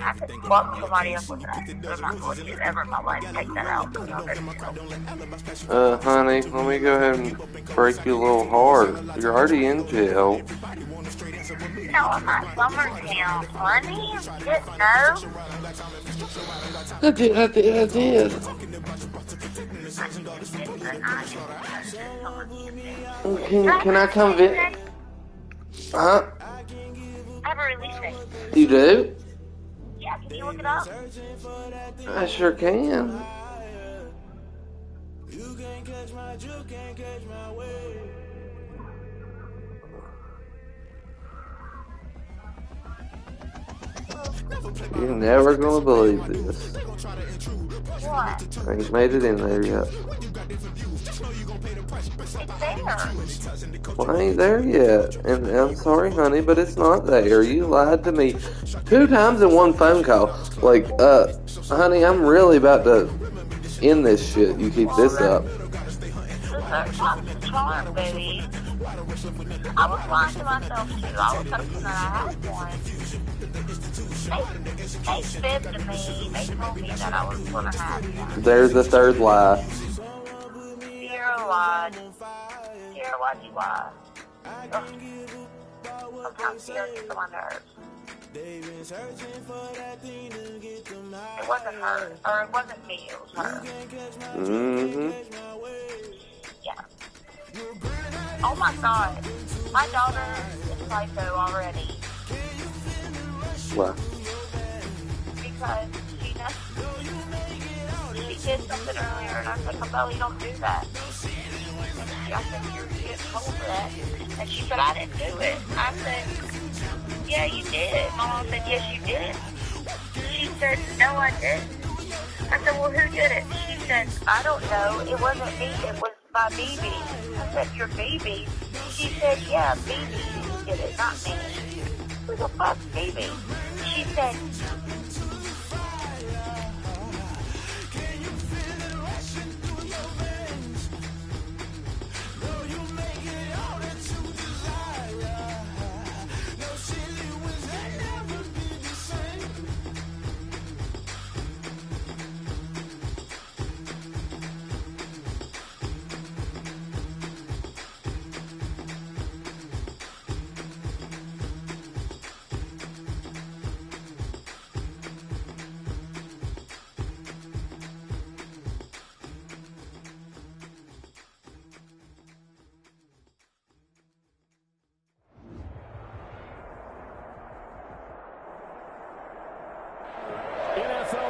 I could fuck somebody up with that, but I'm not going to ever in my life take that out. Honey, let me go ahead and break you a little heart. You're already in jail. No, I'm not summer camp, honey. Didn't know. I did. Can I come visit? Huh? I have a release date. You do? Yeah, can you look it up? I sure can. You're never gonna believe this. What? I ain't made it in there yet. It's there. Well, I ain't there yet. And I'm sorry, honey, but it's not there. You lied to me 2 times in one phone call. Like, honey, I'm really about to end this shit. You keep this up. Charm, baby. I was lying to myself too. I was hoping that I had one. They fibbed to me. They told me that I was going to have one. There's the third lie. Sierra lied. Sierra, why'd you lie? Ugh. Sometimes Sierra gets on my nerves. It wasn't her. Or it wasn't me. It was her. Mm-hmm. Yeah. Oh my god. My daughter is psycho already. Why? Because she did something earlier and I said, Cabell, you don't do that. And I said, you're getting told for that. And she said, I didn't do it. I said, yeah, you did. My mom said, yes, you did. She said, no, I didn't. I said, well, who did it? She said, I don't know. It wasn't me. It was my baby. I said, your baby? She said, yeah, baby did it, not me. Who the fuck, baby? She said,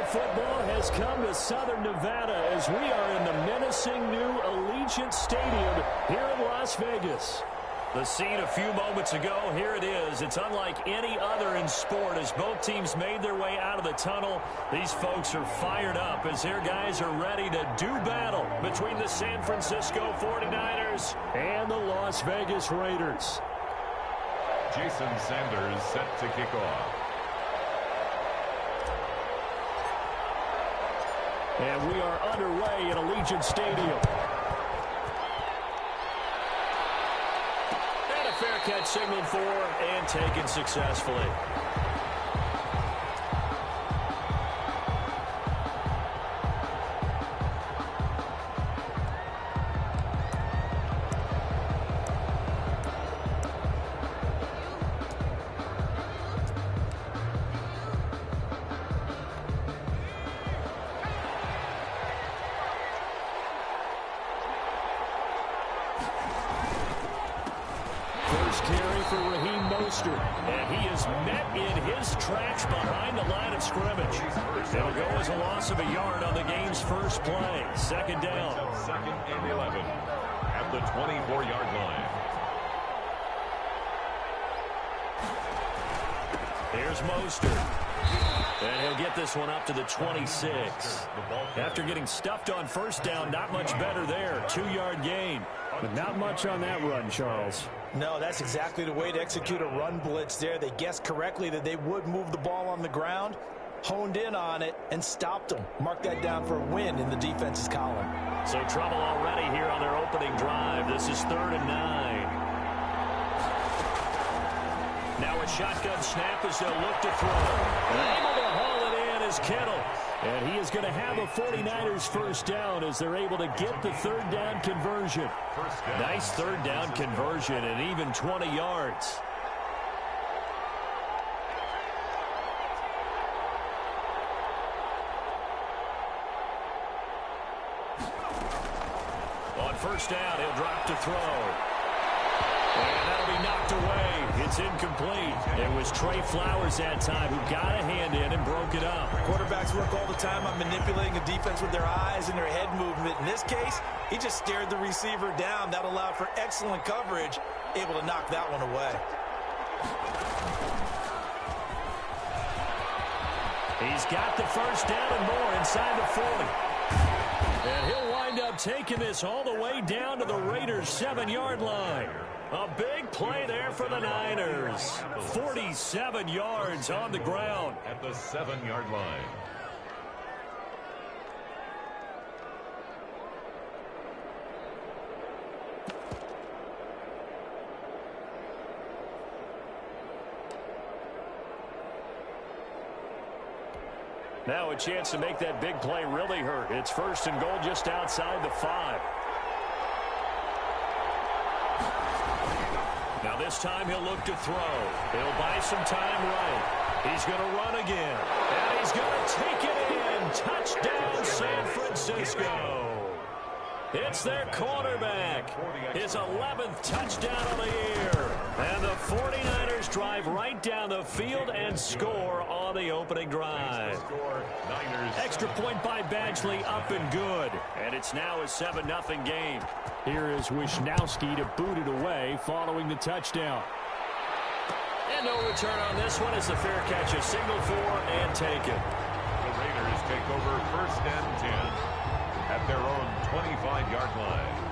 Football has come to Southern Nevada as we are in the menacing new Allegiant Stadium here in Las Vegas. The scene a few moments ago, here it is. It's unlike any other in sport as both teams made their way out of the tunnel. These folks are fired up as their guys are ready to do battle between the San Francisco 49ers and the Las Vegas Raiders. Jason Sanders set to kick off. And we are underway at Allegiant Stadium. And a fair catch signaled for and taken successfully. And he is met in his tracks behind the line of scrimmage. It'll go as a loss of a yard on the game's first play. Second down. Second and 11 at the 24-yard line. Here's Mostert. And he'll get this one up to the 26. After getting stuffed on first down, not much better there. 2-yard gain. But not much on that run, Charles. No, that's exactly the way to execute a run blitz there. They guessed correctly that they would move the ball on the ground, honed in on it, and stopped them. Mark that down for a win in the defense's column. So trouble already here on their opening drive. This is 3rd and 9. Now a shotgun snap as they'll look to throw. And able to haul is Kittle. And he is going to have a 49ers first down as they're able to get the third down conversion. Nice third down conversion and even 20 yards. On first down, he'll drop to throw. And that'll be knocked away. It's incomplete. It was Trey Flowers that time who got a hand in and broke it up. Quarterbacks work all the time on manipulating a defense with their eyes and their head movement. In this case, he just stared the receiver down. That allowed for excellent coverage, able to knock that one away. He's got the first down and more inside the 40. And he'll wind up taking this all the way down to the Raiders' 7-yard line. A big play there for the Niners. 47 yards on the ground. At the 7-yard line. Now a chance to make that big play really hurt. It's first and goal just outside the 5. Now this time he'll look to throw. He'll buy some time right. He's going to run again. And he's going to take it in. Touchdown San Francisco. It's their quarterback. His 11th touchdown of the year. And the 49ers drive right down the field and score on the opening drive. Extra point by Badgley, up and good. And it's now a 7-0 game. Here is Wisnowski to boot it away following the touchdown. And no return on this one as the fair catch a signal for and taken. The Raiders take over first and 10 at their own 25-yard line.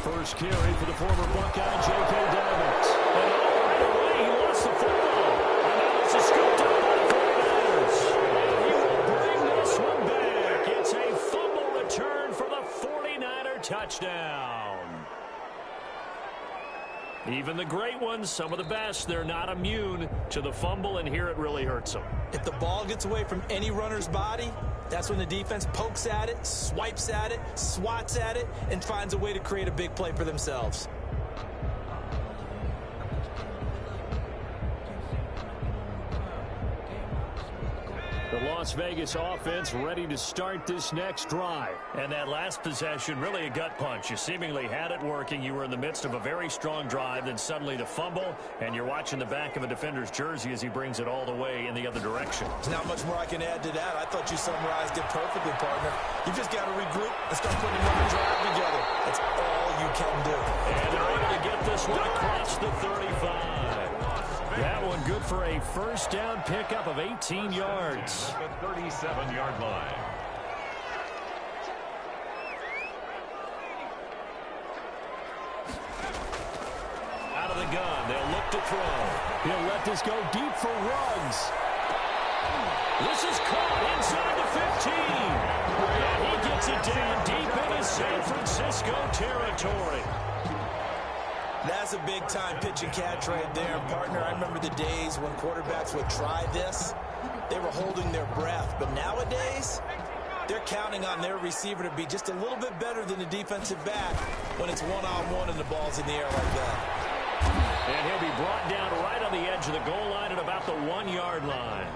First carry for the former Buckeye, J.K. Dobbins. And right away, he lost the football. And now it's a scoop down by the 49ers. And he will bring this one back. It's a fumble return for the 49er touchdown. Even the great ones, some of the best, they're not immune to the fumble, and here it really hurts them. If the ball gets away from any runner's body, that's when the defense pokes at it, swipes at it, swats at it, and finds a way to create a big play for themselves. The Las Vegas offense ready to start this next drive. And that last possession, really a gut punch. You seemingly had it working. You were in the midst of a very strong drive. Then suddenly the fumble, and you're watching the back of a defender's jersey as he brings it all the way in the other direction. There's not much more I can add to that. I thought you summarized it perfectly, partner. You just got to regroup and start putting another drive together. That's all you can do. And they're able to get this one across the 35. That one good for a first down pickup of 18 yards. At the 37-yard line. Out of the gun, they'll look to throw. He'll let this go deep for Ruggs. This is caught inside the 15. And he gets it down deep into San Francisco territory. That's a big-time pitch and catch right there, partner. I remember the days when quarterbacks would try this. They were holding their breath. But nowadays, they're counting on their receiver to be just a little bit better than the defensive back when it's one-on-one and the ball's in the air like that. And he'll be brought down right on the edge of the goal line at about the 1-yard line.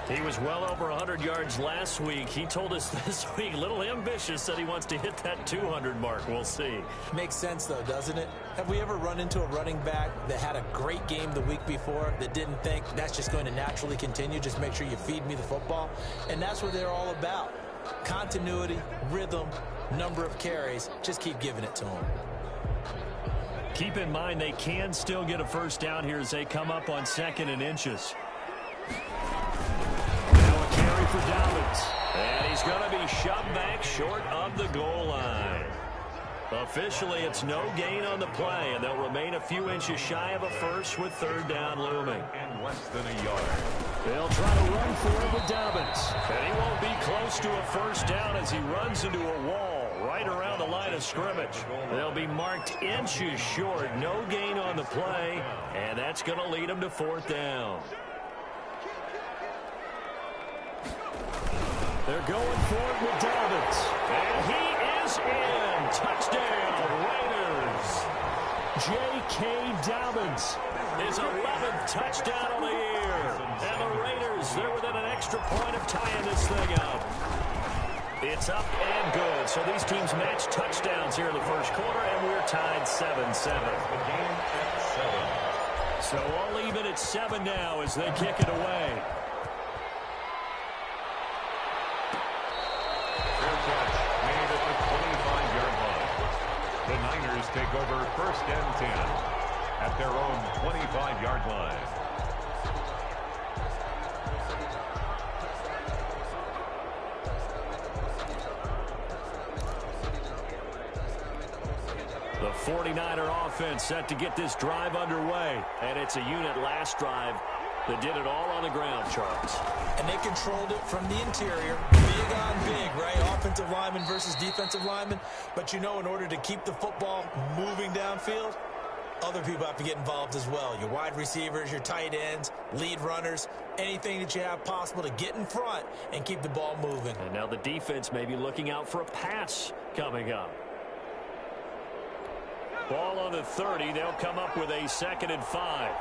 He was well over 100 yards last week. He told us this week, a little ambitious, said he wants to hit that 200 mark. We'll see. Makes sense, though, doesn't it? Have we ever run into a running back that had a great game the week before that didn't think that's just going to naturally continue? Just make sure you feed me the football. And that's what they're all about. Continuity, rhythm, number of carries. Just keep giving it to them. Keep in mind they can still get a first down here as they come up on 2nd and inches. Now a carry for Dobbins. And he's going to be shoved back short of the goal line. Officially, it's no gain on the play, and they'll remain a few inches shy of a first with third down looming. And less than a yard. They'll try to run for it with Dobbins. And he won't be close to a first down as he runs into a wall right around the line of scrimmage. They'll be marked inches short. No gain on the play, and that's going to lead them to fourth down. They're going for it with Dobbins. And he is in. Touchdown, Raiders. J.K. Dobbins. His 11th touchdown of the year. And the Raiders, they're within an extra point of tying this thing up. It's up and good. So these teams match touchdowns here in the first quarter, and we're tied 7-7. The game at 7. So all even at 7 now as they kick it away. The Niners take over first and 10 at their own 25-yard line. The 49er offense set to get this drive underway. And it's a unit last drive that did it all on the ground, Charles. And they controlled it from the interior. Big on big, right? Offensive lineman versus defensive lineman. But you know, in order to keep the football moving downfield, other people have to get involved as well. Your wide receivers, your tight ends, lead runners, anything that you have possible to get in front and keep the ball moving. And now the defense may be looking out for a pass coming up. Ball on the 30. They'll come up with a 2nd and 5.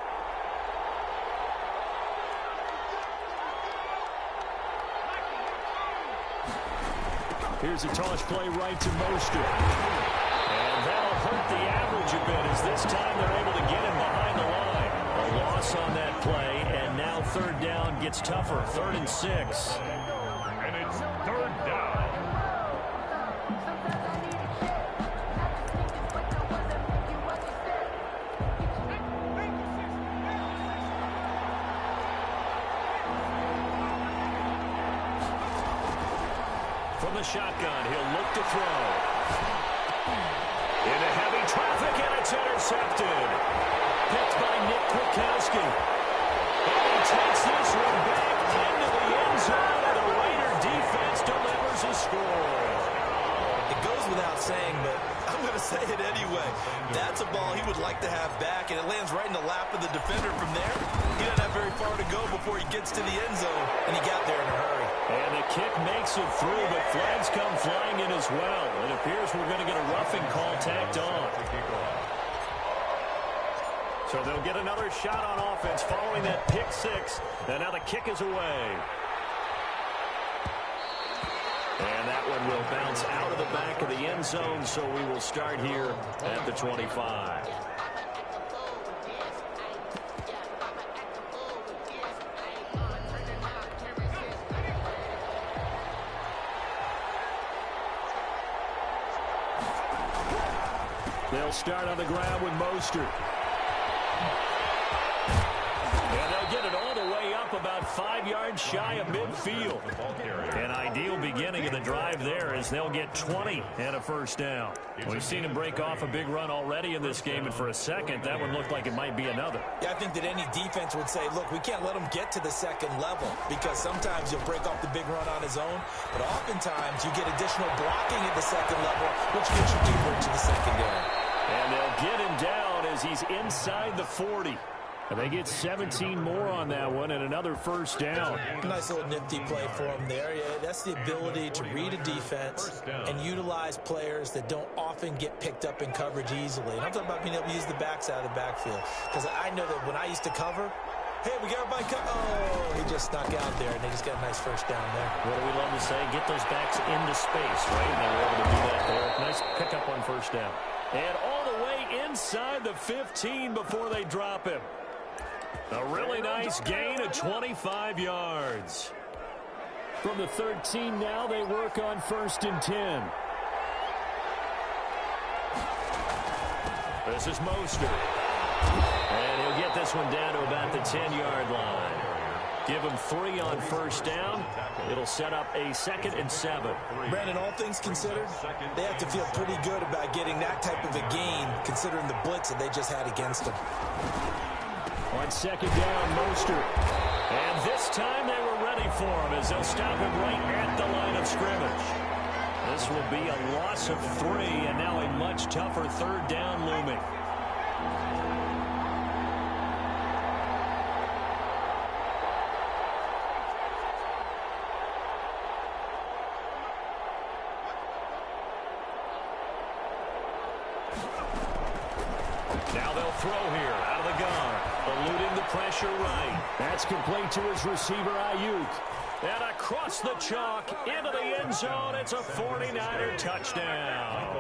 Here's a toss play right to Mostert. And that'll hurt the average a bit as this time they're able to get him behind the line. A loss on that play, and now third down gets tougher. 3rd and 6. And it's third down. From the shotgun, he'll look to throw. Into heavy traffic, and it's intercepted. Picked by Nick Kwiatkowski. And he takes this one back into the end zone, and the Raider defense delivers a score. It goes without saying, but I'm going to say it anyway. That's a ball he would like to have back, and it lands right in the lap of the defender from there. He doesn't have very far to go before he gets to the end zone, and he got there in a hurry. And the kick makes it through, but flags come flying in as well. It appears we're going to get a roughing call tacked on. So they'll get another shot on offense following that pick 6. And now the kick is away. And that one will bounce out of the back of the end zone, so we will start here at the 25. They'll start on the ground with Mostert. And they'll get it all the way up about 5 yards shy of midfield. An ideal beginning of the drive there as they'll get 20 and a first down. We've seen him break off a big run already in this game, and for a second, that one looked like it might be another. Yeah, I think that any defense would say, look, we can't let him get to the second level because sometimes he'll break off the big run on his own, but oftentimes you get additional blocking at the second level, which gets you deeper into the secondary. And they'll get him down as he's inside the 40. And they get 17 more on that one and another first down. Nice little nifty play for him there. Yeah, that's the ability to read a defense and utilize players that don't often get picked up in coverage easily. And I'm talking about being able to use the backs out of the backfield. Because I know that when I used to cover, hey, we got everybody cover. Oh, he just snuck out there, and they just got a nice first down there. What do we love to say? Get those backs into space, right? And they were able to do that there. Nice pickup on first down. And all the way inside the 15 before they drop him. A really nice gain of 25 yards. From the 13 now, they work on 1st and 10. This is Mostert. And he'll get this one down to about the 10-yard line. Give him 3 on first down. It'll set up a 2nd and 7. Brandon, all things considered, they have to feel pretty good about getting that type of a gain, considering the blitz that they just had against them. On 2nd down, Mostert. And this time they were ready for him as they'll stop him right at the line of scrimmage. This will be a loss of 3, and now a much tougher 3rd down looming. Now they'll throw here out of the gun. Eluding the pressure right. That's complete to his receiver, Ayuk. And across the chalk, into the end zone. It's a 49er touchdown.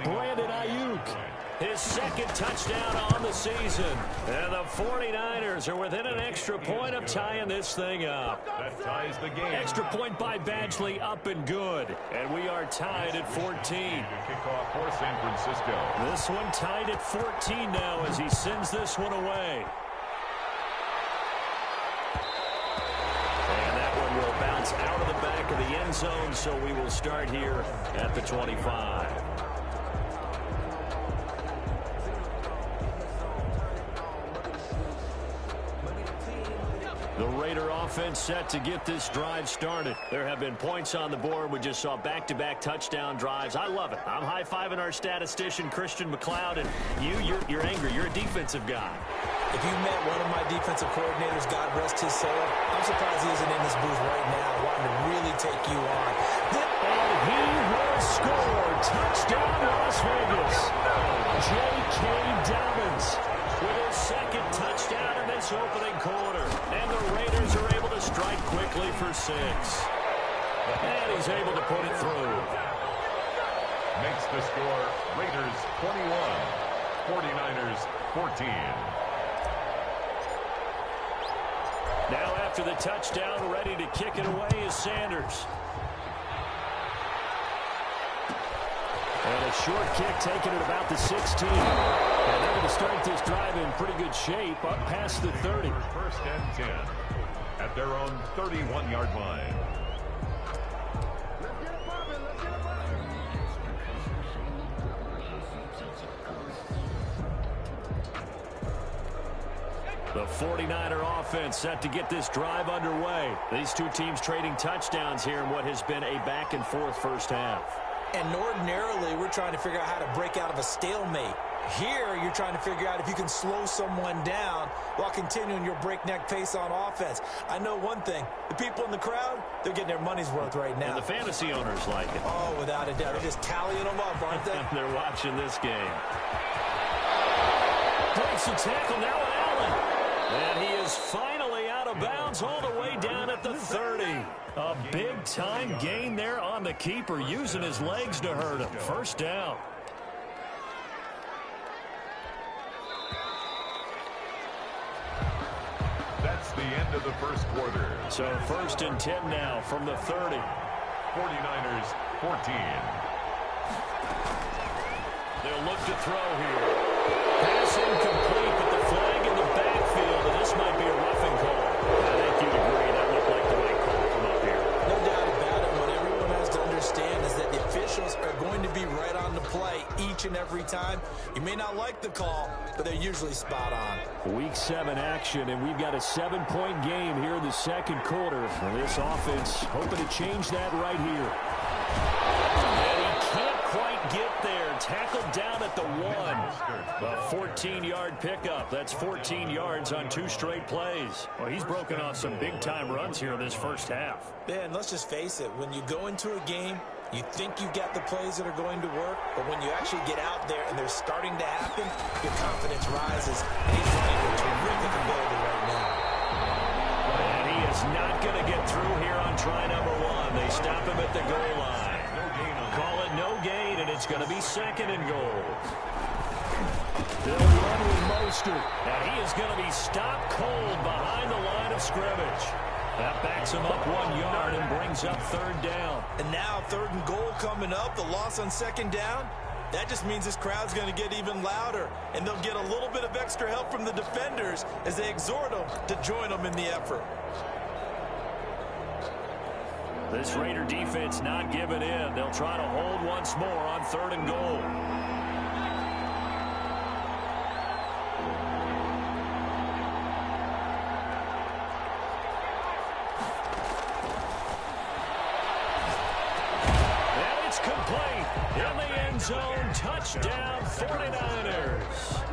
Brandon Ayuk, his 2nd touchdown on the season. And the 49ers are within an extra point of tying this thing up. That ties the game. Extra point by Badgley, up and good. And we are tied at 14. Kickoff for San Francisco. This one tied at 14 now as he sends this one away. And that one will bounce out of the back of the end zone, so we will start here at the 25. The Raider offense set to get this drive started. There have been points on the board. We just saw back-to-back touchdown drives. I love it. I'm high-fiving our statistician, Christian McLeod, and you're angry. You're a defensive guy. If you met one of my defensive coordinators, God rest his soul, I'm surprised he isn't in this booth right now wanting to really take you on. And he will score. Touchdown, Las Vegas. J.K. Dobbins with his 2nd touchdown in this opening quarter. And the Raiders are able to strike quickly for 6. And he's able to put it through. Makes the score Raiders 21, 49ers 14. Now after the touchdown, ready to kick it away is Sanders. And a short kick taken at about the 16. And they're going to start this drive in pretty good shape up past the 30. 1st and 10 at their own 31-yard line. The 49er offense set to get this drive underway. These two teams trading touchdowns here in what has been a back-and-forth first half. And ordinarily, we're trying to figure out how to break out of a stalemate. Here, you're trying to figure out if you can slow someone down while continuing your breakneck pace on offense. I know one thing. The people in the crowd, they're getting their money's worth right now. And the fantasy owners like it. Oh, without a doubt. They're just tallying them up, aren't they? They're watching this game. Breaks the tackle now at Allen. And he is finally out of bounds all the way down at the 30. A big-time gain there on the keeper, using his legs to hurt him. First down. That's the end of the first quarter. So 1st and 10 now from the 30. 49ers 14. They'll look to throw here. Pass incomplete, but the flag in the backfield, and this might be a roughing call. I think you'd agree that looked like the right call from up here. No doubt about it. What everyone has to understand is that the officials are going to be right on the play each and every time. You may not like the call, but they're usually spot on. Week 7 action, and we've got a 7-point game here in the second quarter. And this offense hoping to change that right here. And he can't quite get there. Tackled down at the 1. A 14-yard pickup. That's 14 yards on 2 straight plays. Well, he's broken off some big-time runs here in this first half. Man, let's just face it. When you go into a game, you think you've got the plays that are going to work, but when you actually get out there and they're starting to happen, your confidence rises. And he's playing with terrific ability right now. And he is not going to get through here on try number 1. They stop him at the goal line. Call it no gain, and it's going to be 2nd and goal. They'll run with Mostert, and he is going to be stopped cold behind the line of scrimmage. That backs him up 1 yard and brings up 3rd down. And now 3rd and goal coming up. The loss on 2nd down. That just means this crowd's going to get even louder, and they'll get a little bit of extra help from the defenders as they exhort them to join them in the effort. This Raider defense not giving in. They'll try to hold once more on 3rd and goal. And it's complete. In the end zone, touchdown 49ers.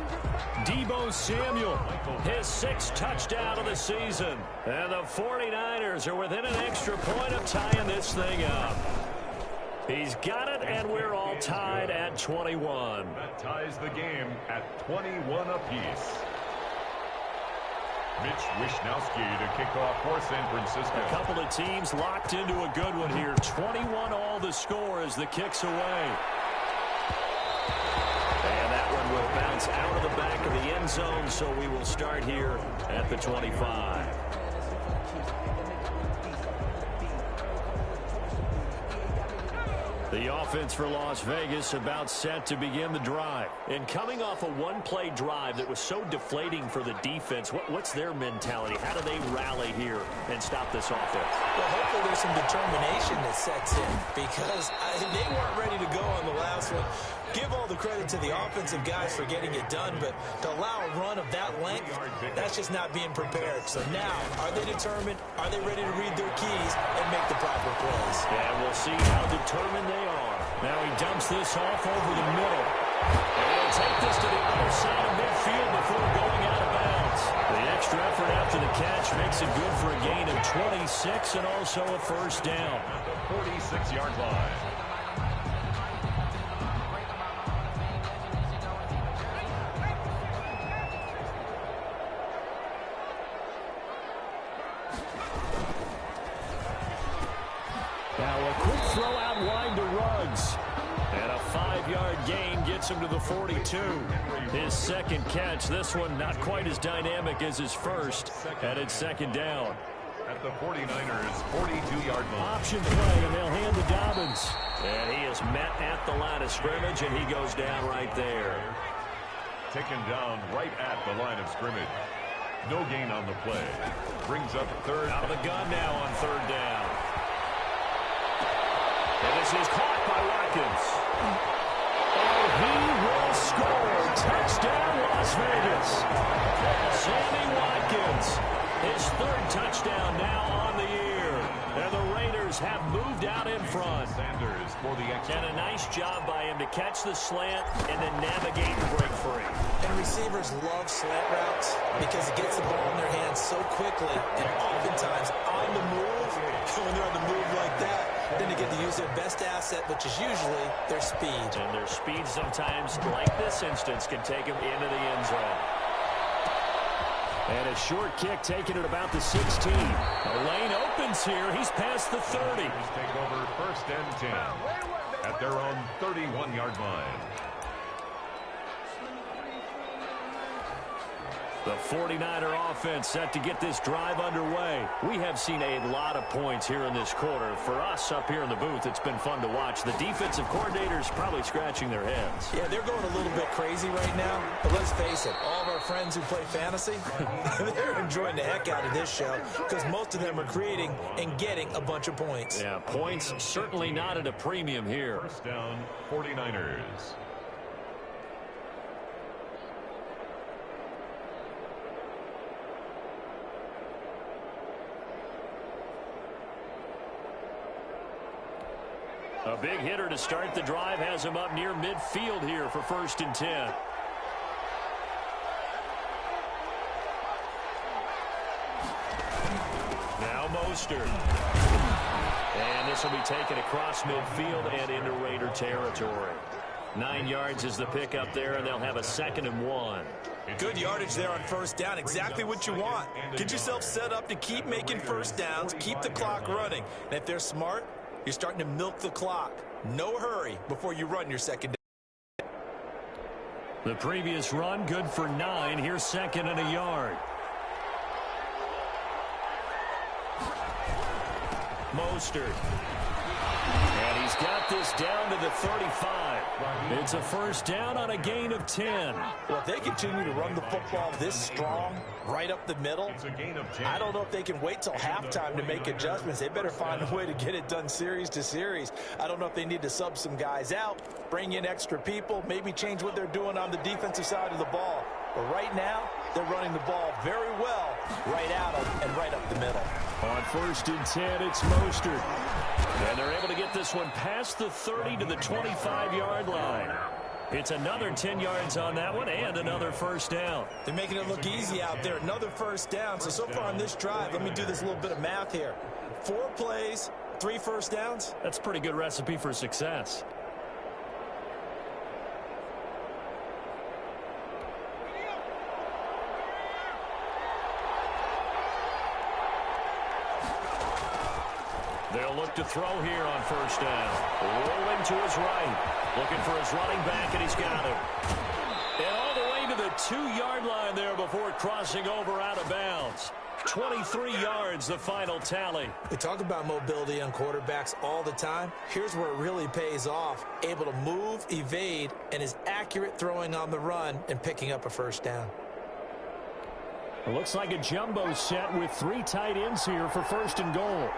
Deebo Samuel, his 6th touchdown of the season. And the 49ers are within an extra point of tying this thing up. He's got it, and we're all tied at 21. That ties the game at 21 apiece. Mitch Wishnowsky to kick off for San Francisco. A couple of teams locked into a good one here. 21 all the score as the kick's away. And that one will bounce out of the back of the end zone, so we will start here at the 25. The offense for Las Vegas about set to begin the drive. And coming off a one-play drive that was so deflating for the defense, what's their mentality? How do they rally here and stop this offense? Well, hopefully there's some determination that sets in because they weren't ready to go on the last one. Give all the credit to the offensive guys for getting it done, but to allow a run of that length, that's just not being prepared. So now, are they determined? Are they ready to read their keys and make the proper plays? And we'll see how determined they are. Now he dumps this off over the middle. And he'll take this to the other side of midfield before going out of bounds. The extra effort after the catch makes it good for a gain of 26 and also a first down. At the 46-yard line. Now a quick throw out wide to Ruggs. And a 5-yard gain gets him to the 42. His 2nd catch. This one not quite as dynamic as his first. And it's 2nd down. At the 49ers' 42-yard line. Option play, and they'll hand to Dobbins. And he is met at the line of scrimmage, and he goes down right there. Taken down right at the line of scrimmage. No gain on the play. Brings up 3rd. Out of the gun now on 3rd down. And this is caught by Watkins. And he will score. Touchdown, Las Vegas. Sammy Watkins, his 3rd touchdown now on the year. And the Raiders have moved out in front. Sanders for the extra. And a nice job by him to catch the slant and then navigate and break free. And receivers love slant routes because it gets the ball in their hands so quickly and oftentimes on the move. When they're on the move like that, then they get to use their best asset, which is usually their speed. And their speed sometimes, like this instance, can take them into the end zone. And a short kick taken at about the 16. The lane opens here. He's past the 30. Take over 1st and 10 at their own 31-yard line. The 49er offense set to get this drive underway. We have seen a lot of points here in this quarter. For us up here in the booth, it's been fun to watch. The defensive coordinators probably scratching their heads. Yeah, they're going a little bit crazy right now. But let's face it, all of our friends who play fantasy, they're enjoying the heck out of this show because most of them are creating and getting a bunch of points. Yeah, points certainly not at a premium here. 1st down, 49ers. A big hitter to start the drive has him up near midfield here for 1st and 10. Now Mostert. And this will be taken across midfield and into Raider territory. 9 yards is the pickup there, and they'll have a 2nd and 1. Good yardage there on 1st down. Exactly what you want. Get yourself set up to keep making 1st downs, keep the clock running. And if they're smart, you're starting to milk the clock. No hurry before you run your 2nd down. The previous run, good for 9. Here's 2nd and a yard. Mostert. And he's got get this down to the 35. It's a first down on a gain of 10. Well, if they continue to run the football this strong, right up the middle, It's a gain of 10. I don't know if they can wait till halftime to make adjustments. They better find a way to get it done series to series. I don't know if they need to sub some guys out, bring in extra people, maybe change what they're doing on the defensive side of the ball. But right now, they're running the ball very well right at them and right up the middle. On first and 10, it's Mostert. And they're able to get this one past the 30 to the 25-yard line. It's another 10 yards on that one and another first down. They're making it look easy out there. Another first down. So far on this drive, let me do this little bit of math here. 4 plays, 3 first downs. That's a pretty good recipe for success. They'll look to throw here on first down. Rolling to his right. Looking for his running back, and he's got him. And all the way to the 2-yard line there before crossing over out of bounds. 23 yards, the final tally. We talk about mobility on quarterbacks all the time. Here's where it really pays off. Able to move, evade, and is accurate throwing on the run and picking up a first down. It looks like a jumbo set with 3 tight ends here for first and goal.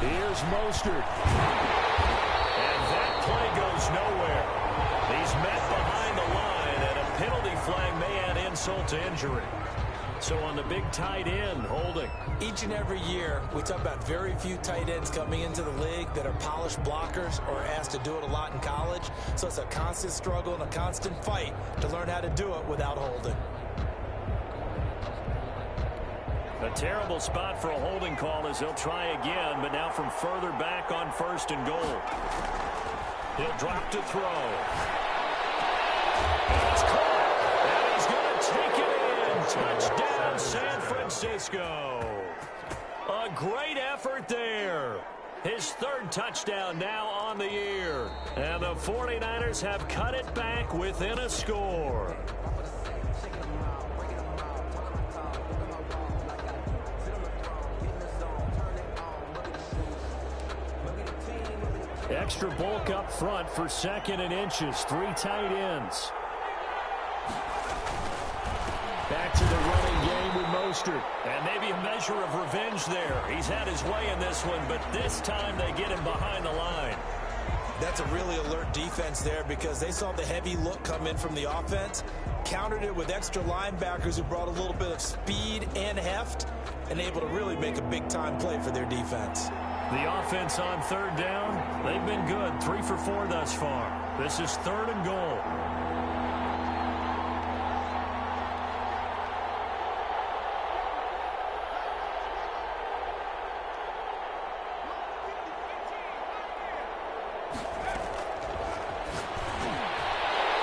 Here's Mostert. And that play goes nowhere. He's met behind the line, and a penalty flag may add insult to injury. So on the big tight end, holding. Each and every year, we talk about very few tight ends coming into the league that are polished blockers or asked to do it a lot in college. So it's a constant struggle and a constant fight to learn how to do it without holding. A terrible spot for a holding call as they'll try again, but now from further back on first and goal. He'll drop to throw. It's caught, and he's going to take it in. Touchdown, San Francisco. A great effort there. His 3rd touchdown now on the year. And the 49ers have cut it back within a score. Extra bulk up front for 2nd and inches. 3 tight ends. Back to the running game with Mostert. And maybe a measure of revenge there. He's had his way in this one, but this time they get him behind the line. That's a really alert defense there because they saw the heavy look come in from the offense, countered it with extra linebackers who brought a little bit of speed and heft, and able to really make a big-time play for their defense. The offense on 3rd down, they've been good. 3 for 4 thus far. This is 3rd and goal.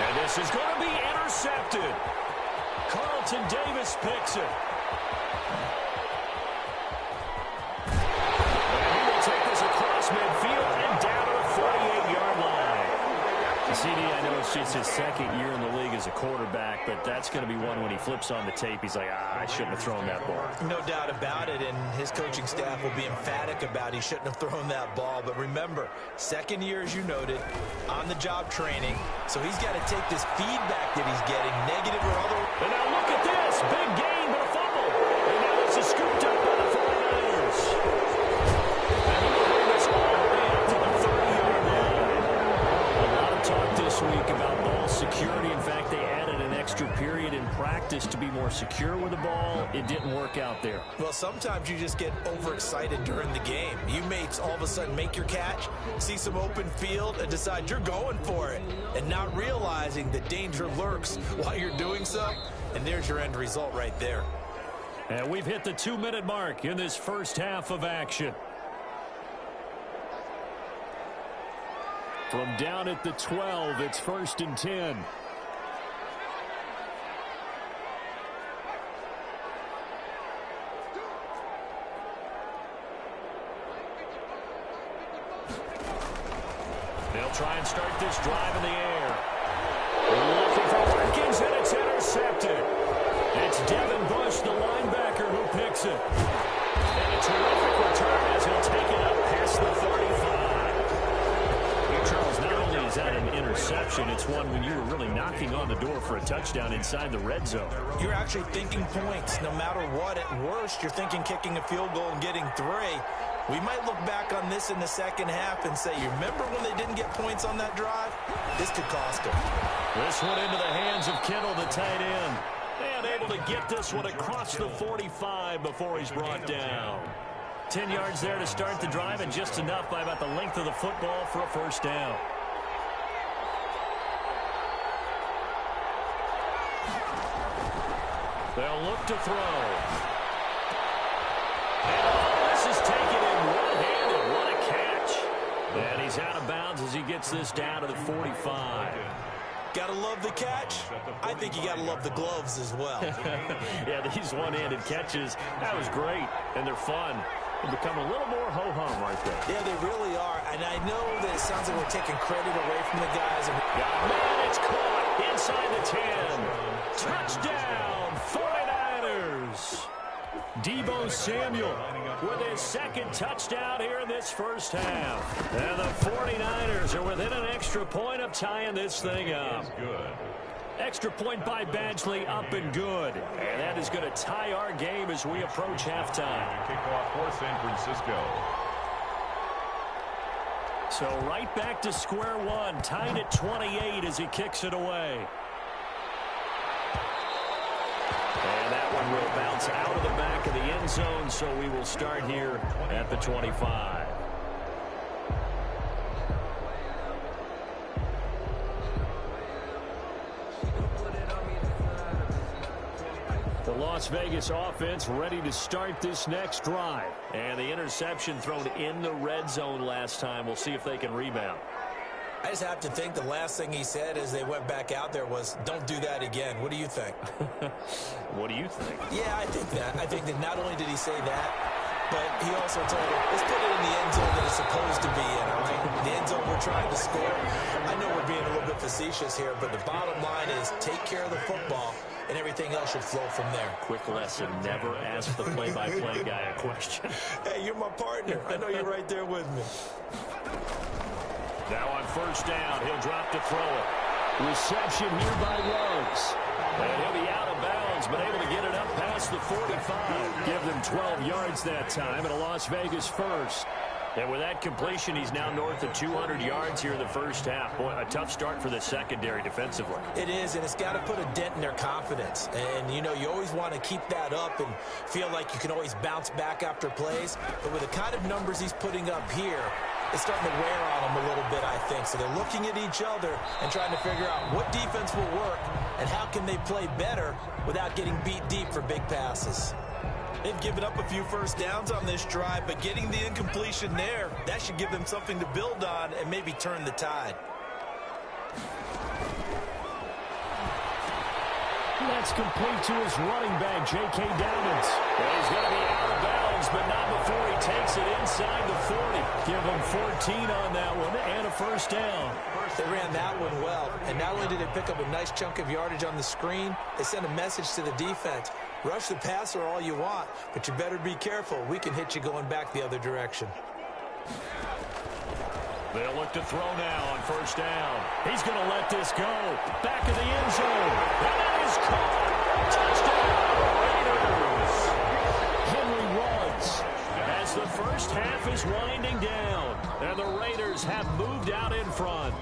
And this is going to be intercepted. Carlton Davis picks it. Midfield and down to the 48-yard line. CD, I know it's just his 2nd year in the league as a quarterback, but that's going to be one when he flips on the tape. He's like, I shouldn't have thrown that ball. No doubt about it, and his coaching staff will be emphatic about he shouldn't have thrown that ball. But remember, 2nd year, as you noted, on-the-job training, so he's got to take this feedback that he's getting, negative or other. And now look at this. Big gain, but a fumble. And now this is scooped up by the 49ers. This week about ball security. In fact, they added an extra period in practice to be more secure with the ball. It didn't work out there. Well, sometimes you just get overexcited during the game. You may all of a sudden make your catch, see some open field, and decide you're going for it, and not realizing the danger lurks while you're doing so. And there's your end result right there. And we've hit the 2-minute mark in this first half of action. From down at the 12, it's 1st and 10. They'll try and start this drive in the air. Looking for Watkins, and it's intercepted. It's Devin Bush, the linebacker, who picks it. And a terrific return as he'll take it up past the 35. Hey, Charles, not only is that an interception, it's one when you were really knocking on the door for a touchdown inside the red zone. You're actually thinking points. No matter what, at worst, you're thinking kicking a field goal and getting 3. We might look back on this in the second half and say, you remember when they didn't get points on that drive? This could cost them. This one into the hands of Kittle, the tight end. And able to get this one across the 45 before he's brought down. 10 yards there to start the drive, and just enough by about the length of the football for a first down. They'll look to throw. And this is taken in one-handed. What a catch. And he's out of bounds as he gets this down to the 45. Gotta love the catch. I think you gotta love the gloves as well. Yeah, these one-handed catches, that was great, and they're fun. They become a little more ho-hum right there. Yeah, they really are. And I know that it sounds like we're taking credit away from the guys. Man, it's caught inside the 10. Touchdown, 49ers. Deebo Samuel with his second touchdown here in this first half. And the 49ers are within an extra point of tying this thing up. Extra point by Badgley, up and good. And that is going to tie our game as we approach halftime. Kickoff for San Francisco. So right back to square one, tied at 28 as he kicks it away. And that one will bounce out of the back of the end zone, so we will start here at the 25. The Las Vegas offense ready to start this next drive. And the interception thrown in the red zone last time. We'll see if they can rebound. I just have to think the last thing he said as they went back out there was, don't do that again. What do you think? What do you think? Yeah, I think that. I think that not only did he say that, but he also told him, let's put it in the end zone that it's supposed to be in, all right? The end zone we're trying to score. I know we're being a little bit facetious here, but the bottom line is take care of the football, and everything else should flow from there. Quick lesson, never ask the play-by-play guy a question. Hey, you're my partner. I know you're right there with me. Now on first down, he'll drop to throw it. Reception here by Ruggs. And he'll be out of bounds, but able to get it up past the 45. Give them 12 yards that time, and a Las Vegas first. And with that completion, he's now north of 200 yards here in the first half. Boy, a tough start for the secondary defensively. It is, and it's got to put a dent in their confidence. And, you know, you always want to keep that up and feel like you can always bounce back after plays. But with the kind of numbers he's putting up here, it's starting to wear on them a little bit, I think. So they're looking at each other and trying to figure out what defense will work and how can they play better without getting beat deep for big passes. They've given up a few first downs on this drive, but getting the incompletion there, that should give them something to build on and maybe turn the tide. That's complete to his running back, J.K. Dobbins. Well, he's going to be out of bounds, but not before he takes it inside the 40. Give him 14 on that one and a first down. They ran that one well, and not only did they pick up a nice chunk of yardage on the screen, they sent a message to the defense. Rush the passer all you want, but you better be careful. We can hit you going back the other direction. They'll look to throw now on first down. He's going to let this go. Back of the end zone. And that is caught. Touchdown, Raiders. Henry Ruggs. As the first half is winding down, and the Raiders have moved out in front.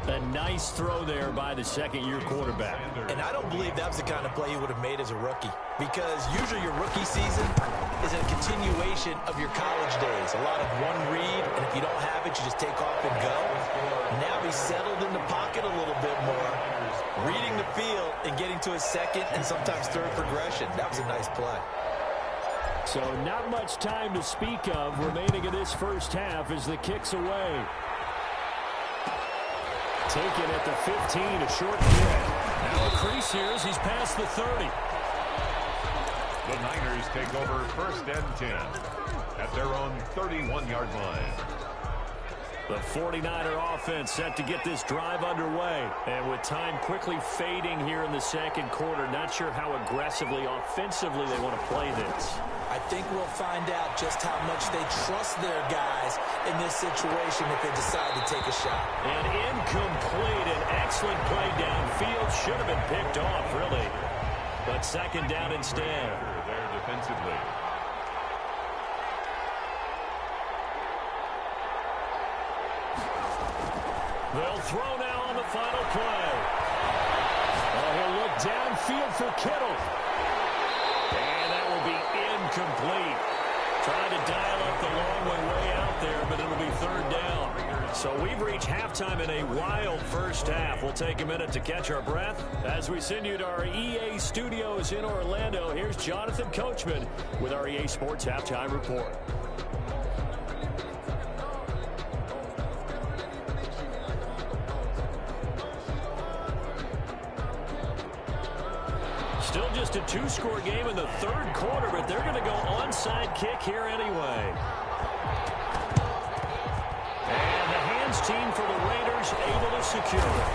A nice throw there by the second-year quarterback. And I don't believe that was the kind of play he would have made as a rookie, because usually your rookie season is a continuation of your college days. A lot of one read, and if you don't have it, you just take off and go. Now he's settled in the pocket a little bit more, reading the field and getting to his second and sometimes third progression. That was a nice play. So not much time to speak of remaining in this first half as the kick's away. Taken at the 15, a short kick. Now a crease here as he's past the 30. The Niners take over first and 10 at their own 31-yard line. The 49er offense set to get this drive underway. And with time quickly fading here in the second quarter, not sure how aggressively, offensively they want to play this. I think we'll find out just how much they trust their guys in this situation if they decide to take a shot. And incomplete. An excellent play downfield. Should have been picked off, really. But second down instead. There defensively. They'll throw now on the final play. Oh, he'll look downfield for Kittle. And that will be incomplete. Trying to dial up the long way out there, but it'll be third down. So we've reached halftime in a wild first half. We'll take a minute to catch our breath. As we send you to our EA studios in Orlando, here's Jonathan Coachman with our EA Sports Halftime Report. Still just a two-score game in the third quarter, but they're going to go onside kick here anyway. And the hands team for the Raiders able to secure it.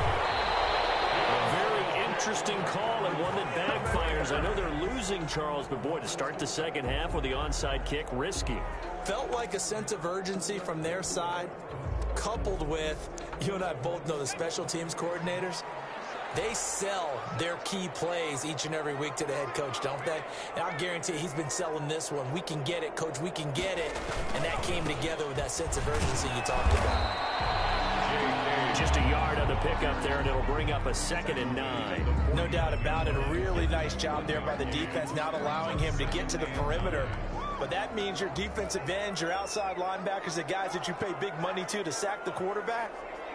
A very interesting call and one that backfires. I know they're losing, Charles, but boy, to start the second half with the onside kick, risky. Felt like a sense of urgency from their side, coupled with, you and I both know the special teams coordinators. They sell their key plays each and every week to the head coach, don't they? And I guarantee he's been selling this one. We can get it, coach, we can get it. And that came together with that sense of urgency you talked about. Just a yard on the pickup there, and it'll bring up a 2nd and 9. No doubt about it. A really nice job there by the defense, not allowing him to get to the perimeter. But that means your defensive ends, your outside linebackers, the guys that you pay big money to sack the quarterback,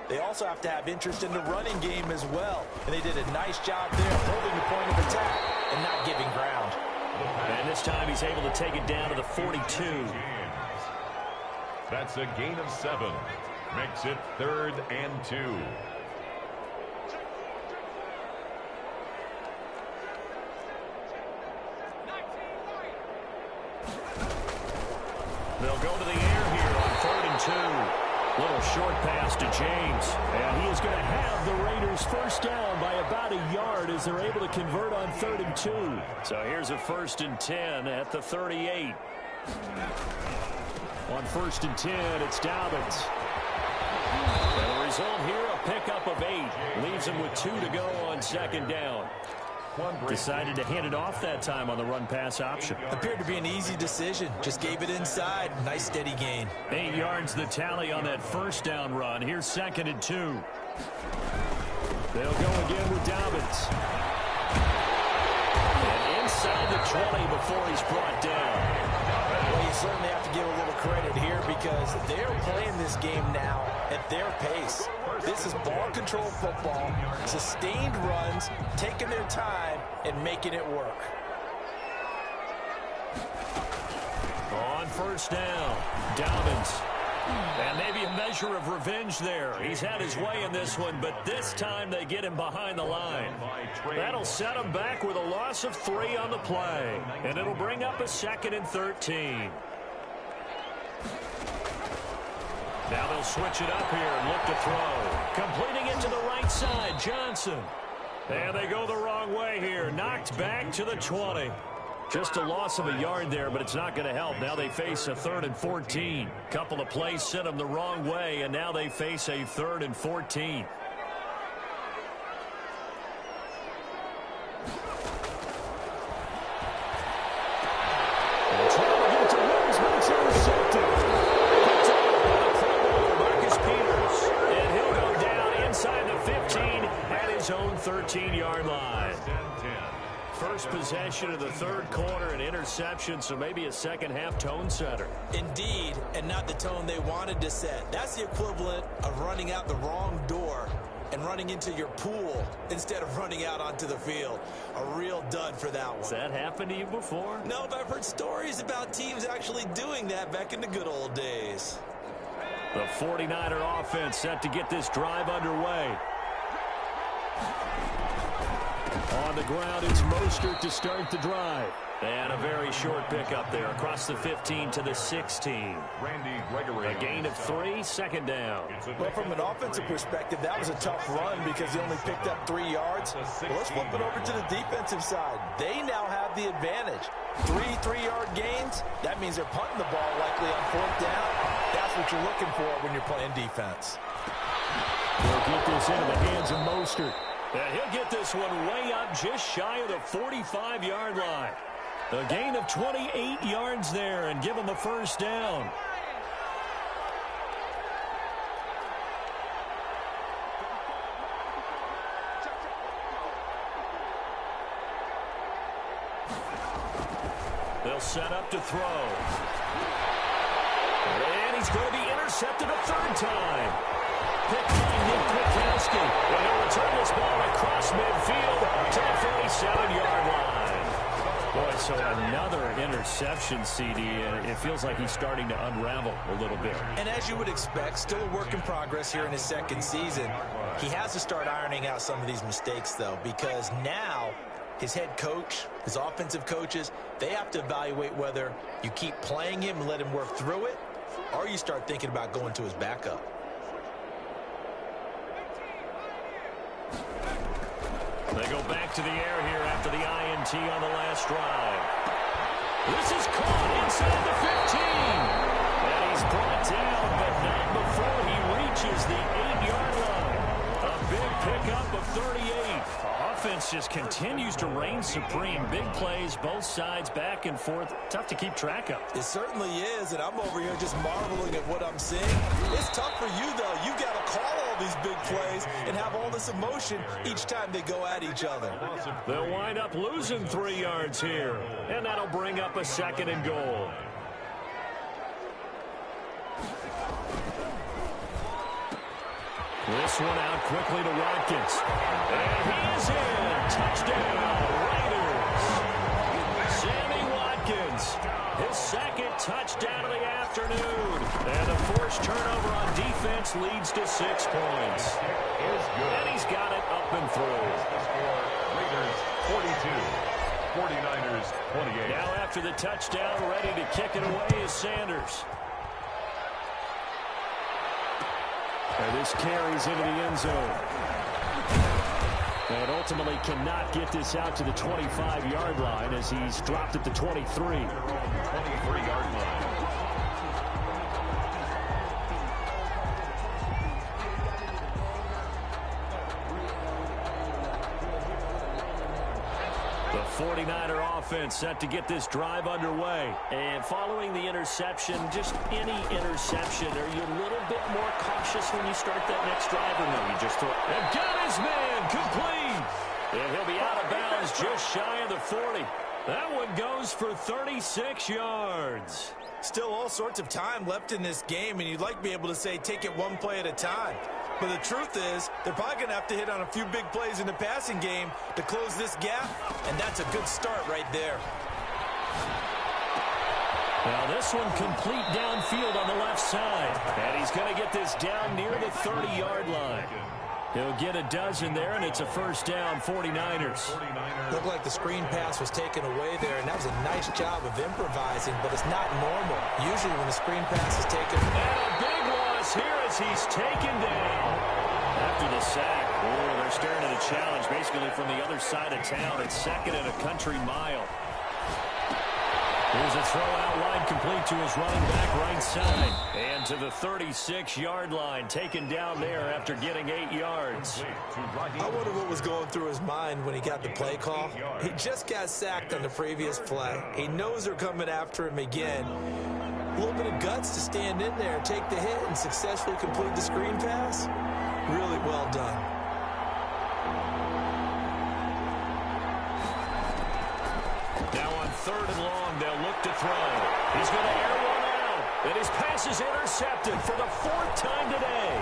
they also have to have interest in the running game as well. And they did a nice job there holding the point of attack and not giving ground. And this time he's able to take it down to the 42. That's a gain of 7. Makes it 3rd and 2. They'll go to the air here on 3rd and 2. Little short pass to James. And he is going to have the Raiders first down by about a yard as they're able to convert on 3rd and 2. So here's a 1st and 10 at the 38. On 1st and 10, it's Dobbins. And the result here, a pickup of 8. Leaves him with 2 to go on 2nd down. Decided to hand it off that time on the run-pass option. Appeared to be an easy decision. Just gave it inside. Nice steady gain. 8 yards the tally on that first down run. Here's 2nd and 2. They'll go again with Dobbins. And inside the 20 before he's brought down. Well, you certainly have to give a little credit here because they're playing this game now at their pace. This is ball control football, sustained runs, taking their time, and making it work. On 1st down, Dobbins. And maybe a measure of revenge there. He's had his way in this one, but this time they get him behind the line. That'll set him back with a loss of 3 on the play. And it'll bring up a 2nd and 13. Now they'll switch it up here and look to throw. Completing it to the right side, Johnson. And they go the wrong way here. Knocked back to the 20. Just a loss of a yard there, but it's not going to help. Now they face a 3rd and 14. Couple of plays sent them the wrong way, and now they face a 3rd and 14. Marcus Peters, and he'll go down inside the 15 at his own 13-yard line. First possession of the third quarter, an interception, so maybe a second-half tone setter. Indeed, and not the tone they wanted to set. That's the equivalent of running out the wrong door and running into your pool instead of running out onto the field. A real dud for that one. Has that happened to you before? No, but I've heard stories about teams actually doing that back in the good old days. The 49er offense set to get this drive underway. On the ground, it's Mostert to start the drive. And a very short pickup there across the 15 to the 16. Randy Gregory. A gain of 3, second down. Well, from an offensive perspective, that was a tough run because he only picked up 3 yards. Well, let's flip it over to the defensive side. They now have the advantage. 3 3-yard gains, that means they're punting the ball likely on 4th down. That's what you're looking for when you're playing defense. They'll get this into the hands of Mostert. And he'll get this one way up just shy of the 45-yard line. A gain of 28 yards there and give him a first down. They'll set up to throw. And he's going to be intercepted a 3rd time. Picked by Nick Kwiatkowski. And he'll return this ball across midfield to the 47-yard line. Boy, so another interception, CD, and it feels like he's starting to unravel a little bit. And as you would expect, still a work in progress here in his 2nd season. He has to start ironing out some of these mistakes, though, because now his head coach, his offensive coaches, they have to evaluate whether you keep playing him and let him work through it, or you start thinking about going to his backup. They go back to the air here after the INT on the last drive. This is caught inside the 15. And he's brought down, but not before he reaches the 8-yard line. A big pickup of 38. Offense just continues to reign supreme. Big plays, both sides, back and forth. Tough to keep track of. It certainly is, and I'm over here just marveling at what I'm seeing. It's tough for you, though. You've got to call all these big plays and have all this emotion each time they go at each other. They'll wind up losing 3 yards here, and that'll bring up a 2nd and goal. This one out quickly to Watkins. And he is in. Touchdown, Raiders. Sammy Watkins, his 2nd touchdown of the afternoon. And a forced turnover on defense leads to 6 points. And he's got it up and through. Raiders 42, 49ers 28. Now after the touchdown, ready to kick it away is Sanders. And this carries into the end zone. And ultimately cannot get this out to the 25-yard line as he's dropped at the 23. 23-yard line. The 49er offense set to get this drive underway. And following the interception, just any interception, are you a little bit more cautious when you start that next drive, or no? You just throw it. And got his man complete. And he'll be out of bounds just shy of the 40. That one goes for 36 yards. Still all sorts of time left in this game, and you'd like to be able to say take it one play at a time. But the truth is, they're probably going to have to hit on a few big plays in the passing game to close this gap, and that's a good start right there. Now this one complete downfield on the left side. And he's going to get this down near the 30-yard line. He'll get a dozen there, and it's a first down, 49ers. Looked like the screen pass was taken away there, and that was a nice job of improvising, but it's not normal. Usually when the screen pass is taken. And a big loss here as he's taken down. After the sack, they're staring at a challenge basically from the other side of town. It's 2nd and a country mile. Here's a throw out wide complete to his running back right side. And to the 36-yard line, taken down there after getting 8 yards. I wonder what was going through his mind when he got the play call. He just got sacked on the previous play. He knows they're coming after him again. A little bit of guts to stand in there, take the hit, and successfully complete the screen pass. Really well done. Now on 3rd and long, they'll look to throw. He's going to air one out. And his pass is intercepted for the 4th time today.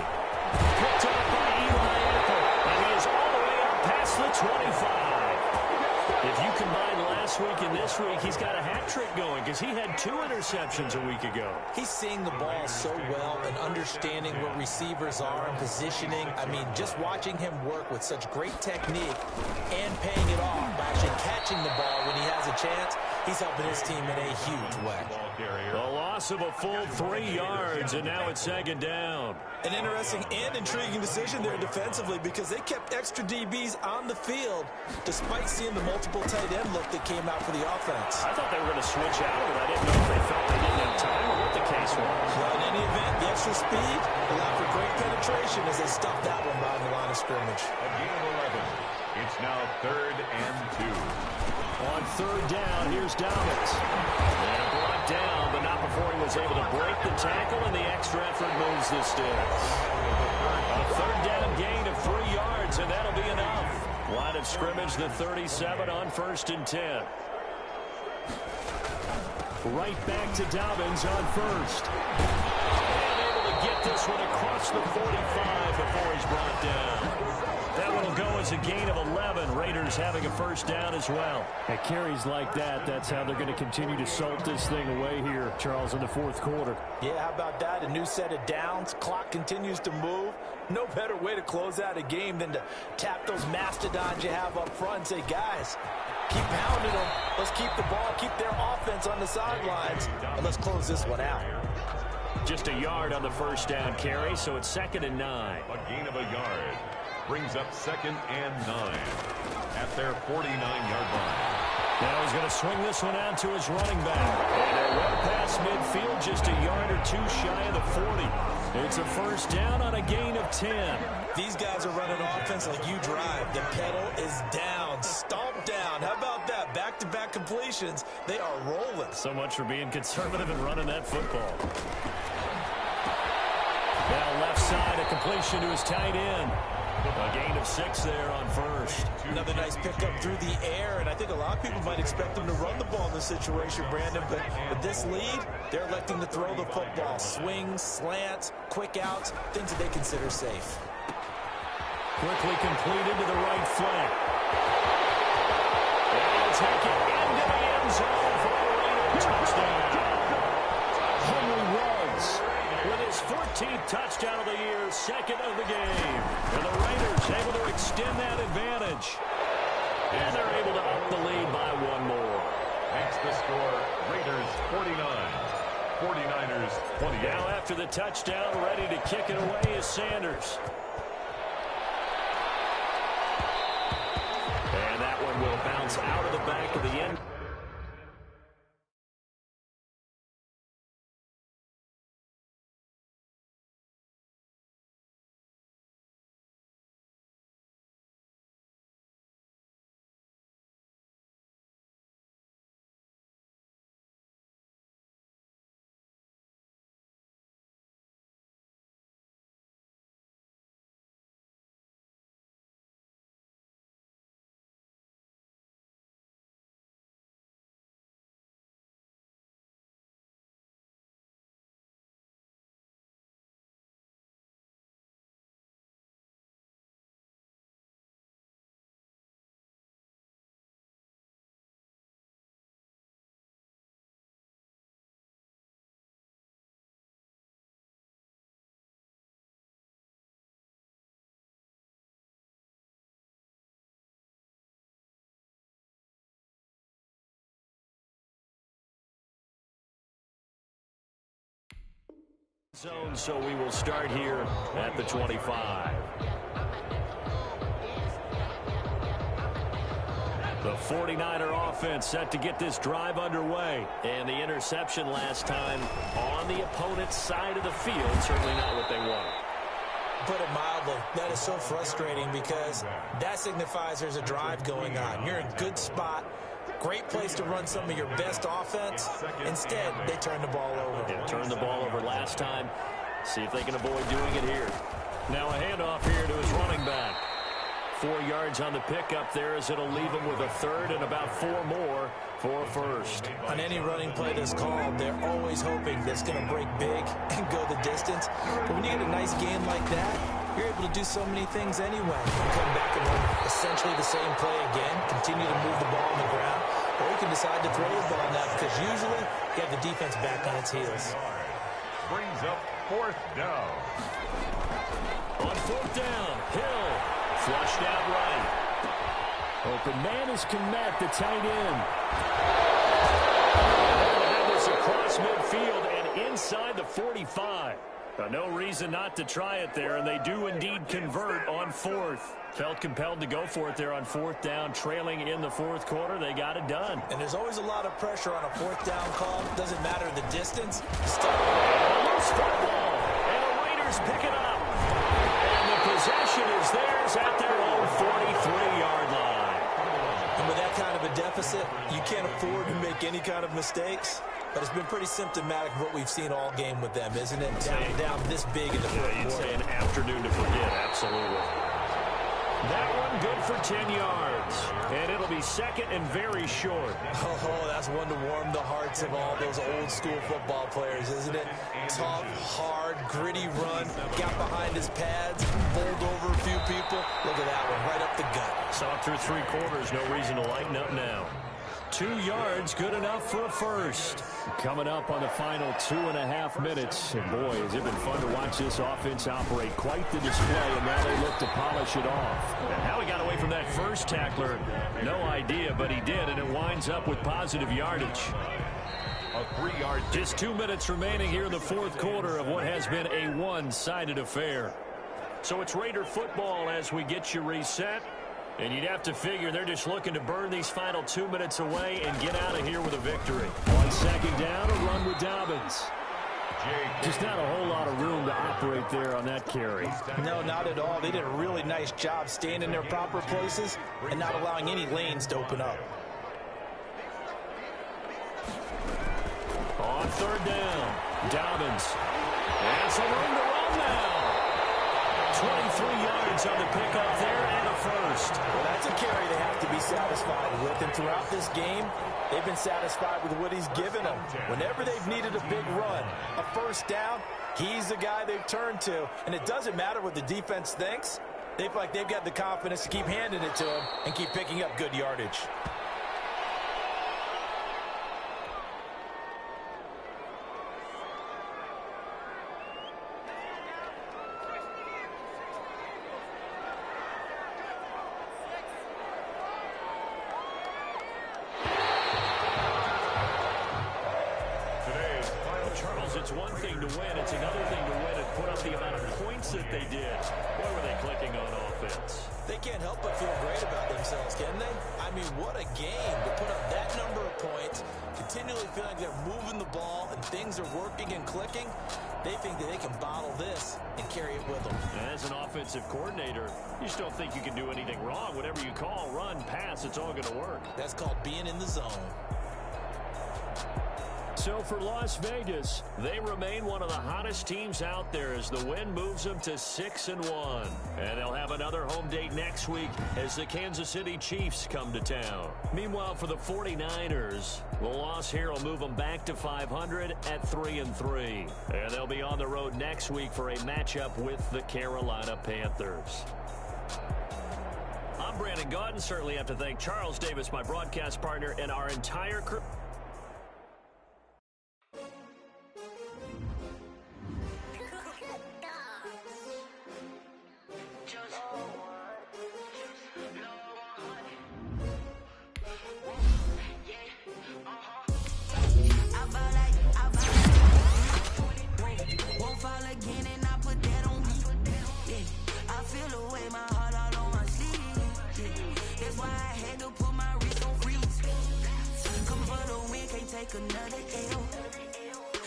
Picked up by Eli Apple. And he is all the way up past the 25. If you combine last last week and this week, he's got a hat trick going because he had 2 interceptions a week ago. He's seeing the ball so well and understanding where receivers are and positioning. I mean, just watching him work with such great technique and paying it off by actually catching the ball when he has a chance, he's helping his team in a huge way. A loss of a full 3 yards, and now it's 2nd down. An interesting and intriguing decision there defensively because they kept extra DBs on the field despite seeing the multiple tight end look that came out for the offense. I thought they were going to switch out of it. I didn't know if they felt they didn't have time or what the case was. Well, in any event, the extra speed allowed for great penetration as they stuffed that one behind the line of scrimmage. A gain of 11. It's now 3rd and 2. On 3rd down, here's Dobbins. And brought down, but not before he was able to break the tackle, and the extra effort moves the sticks. A 3rd down gain of 3 yards, and that'll be enough. Line of scrimmage, the 37 on 1st and 10. Right back to Dobbins on 1st. And able to get this one across the 45 before he's brought down. That one will go as a gain of 11. Raiders having a 1st down as well. At carries like that, that's how they're going to continue to salt this thing away here, Charles, in the 4th quarter. Yeah, how about that? A new set of downs. Clock continues to move. No better way to close out a game than to tap those mastodons you have up front and say, guys, keep pounding them. Let's keep the ball, keep their offense on the sidelines, and let's close this one out. Just a yard on the 1st down carry, so it's 2nd and 9. A gain of a yard brings up 2nd and 9 at their 49-yard line. Now he's going to swing this one out to his running back. And a run past midfield, just a yard or 2 shy of the 40. It's a 1st down on a gain of 10. These guys are running offense like you drive. The pedal is down, stomped down. How about that? Back-to-back completions. They are rolling. So much for being conservative and running that football. Now left side, a completion to his tight end. A gain of 6 there on 1st. Another nice pickup through the air, and I think a lot of people might expect them to run the ball in this situation, Brandon, but with this lead, they're electing to throw the football. Swings, slants, quick outs, things that they consider safe. Quickly completed to the right flank. And he'll take it into the end zone for a Raider touchdown. Henry Ruggs with his 14th touchdown of the year, 2nd of the game. And the Raiders able to extend that advantage. And they're able to up the lead by 1 more. Makes the score Raiders 49, 49ers 28. Now after the touchdown, ready to kick it away is Sanders. And that one will bounce out of the back of the end. Zone, so we will start here at the 25. The 49er offense set to get this drive underway. And the interception last time on the opponent's side of the field, certainly not what they wanted. Put it mildly, that is so frustrating because that signifies there's a drive going on. You're in a good spot. Great place to run some of your best offense. Instead, they turn the ball over. Yeah, turned the ball over last time. See if they can avoid doing it here. Now a handoff here to his running back. 4 yards on the pickup there as it'll leave him with a 3rd and about 4 more for a 1st. On any running play that's called, they're always hoping that's going to break big and go the distance. But when you get a nice gain like that, you're able to do so many things anyway. You come back and run essentially the same play again, continue to move the ball on the ground. Or he can decide to throw the ball now because usually you have the defense back on its heels. Brings up 4th down. On 4th down, Hill flushed out right. Open man is Kmet, the tight end. That was across midfield and inside the 45. No reason not to try it there, and they do indeed convert on 4th. Felt compelled to go for it there on 4th down, trailing in the 4th quarter. They got it done. And there's always a lot of pressure on a 4th down call. Doesn't matter the distance. Loose football, and the Raiders pick it up. And the possession is theirs at their own 43-yard line. And with that kind of a deficit, you can't afford to make any kind of mistakes. But it's been pretty symptomatic of what we've seen all game with them, isn't it? Down this big in the fourth quarter. You'd say an afternoon to forget, absolutely. That one good for 10 yards. And it'll be 2nd and very short. Oh, that's one to warm the hearts of all those old school football players, isn't it? Tough, hard, gritty run. Got behind his pads, bowled over a few people. Look at that one, right up the gut. Saw through 3 quarters, no reason to lighten up now. 2 yards, good enough for a first. Coming up on the final 2.5 minutes. And boy, has it been fun to watch this offense operate. Quite the display, and now they look to polish it off. And how he got away from that first tackler, no idea, but he did, and it winds up with positive yardage. A 3-yard. Just 2 minutes remaining here in the 4th quarter of what has been a one-sided affair. So it's Raider football as we get you reset. And you'd have to figure they're just looking to burn these final 2 minutes away and get out of here with a victory. On 2nd down, a run with Dobbins. Just not a whole lot of room to operate there on that carry. No, not at all. They did a really nice job staying in their proper places and not allowing any lanes to open up. On 3rd down, Dobbins. And some room to run now. 23 yards on the pickup there and a first. Well, that's a carry they have to be satisfied with. And throughout this game, they've been satisfied with what he's given them. Whenever they've needed a big run, a first down, he's the guy they've turned to. And it doesn't matter what the defense thinks. They feel like they've got the confidence to keep handing it to him and keep picking up good yardage. It's one thing to win. It's another thing to win and put up the amount of points that they did. Boy, were they clicking on offense. They can't help but feel great about themselves, can they? I mean, what a game to put up that number of points, continually feeling they're moving the ball and things are working and clicking. They think that they can bottle this and carry it with them. As an offensive coordinator, you just don't think you can do anything wrong. Whatever you call, run, pass, it's all going to work. That's called being in the zone. So for Las Vegas, they remain one of the hottest teams out there as the win moves them to 6-1. And they'll have another home date next week as the Kansas City Chiefs come to town. Meanwhile, for the 49ers, the loss here will move them back to 500 at 3-3. And they'll be on the road next week for a matchup with the Carolina Panthers. I'm Brandon Gaudin. Certainly have to thank Charles Davis, my broadcast partner, and our entire crew. Another L.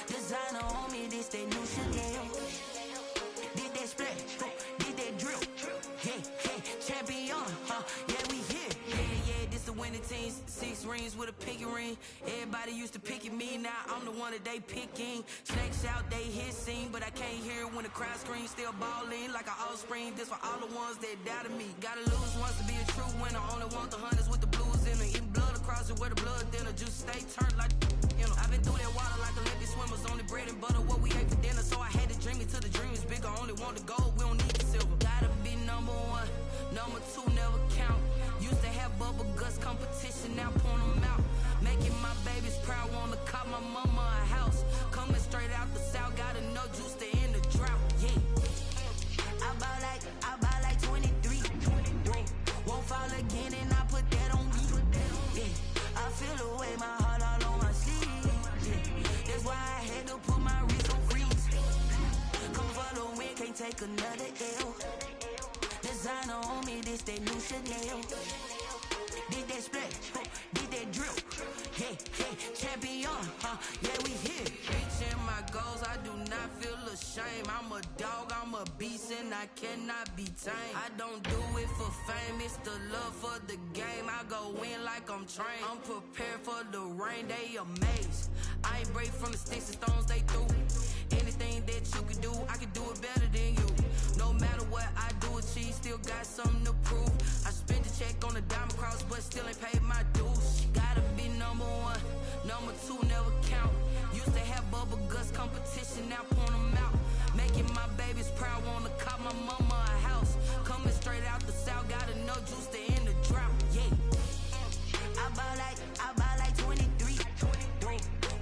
Designer on me, this that new Chanel. Did that splash, did that drill. Hey, champion, yeah, we here. Yeah, this the winning team. 6 rings with a pinky ring. Everybody used to pick at me, now I'm the one that they picking. Snakes out, they hit scene, but I can't hear it when the crowd screams. Still balling like an offspring. This for all the ones that doubted me. Gotta lose once to be a true winner. Only want the hunters with the blues in it. Eating blood across it where the blood thinner. Juice stay turned like, you know. I've been through that water like Olympic swimmers. Only bread and butter, what we ate for dinner. So I had to dream it till the dream is bigger. Only want the gold, we don't need the silver. Gotta be number 1, number 2 never count. Used to have bubble guts competition, now point them out. L. Designer on me, this that new Chanel. Did that split, did that drill. Yeah, yeah, champion, yeah, we here. Reaching my goals, I do not feel ashamed. I'm a dog, I'm a beast, and I cannot be tamed. I don't do it for fame, it's the love for the game. I go in like I'm trained. I'm prepared for the rain, they amazed. I ain't break from the sticks and stones they threw. Anything that you can do, I can do it better than you. No matter what I do, achieve, still got something to prove. I spent the check on the diamond cross, but still ain't paid my dues. Gotta be number one, number two never count. Used to have bubble guts competition, now point them out. Making my babies proud, wanna cop my mama a house. Coming straight out the south, got enough juice to end the drought. Yeah, I buy like 23.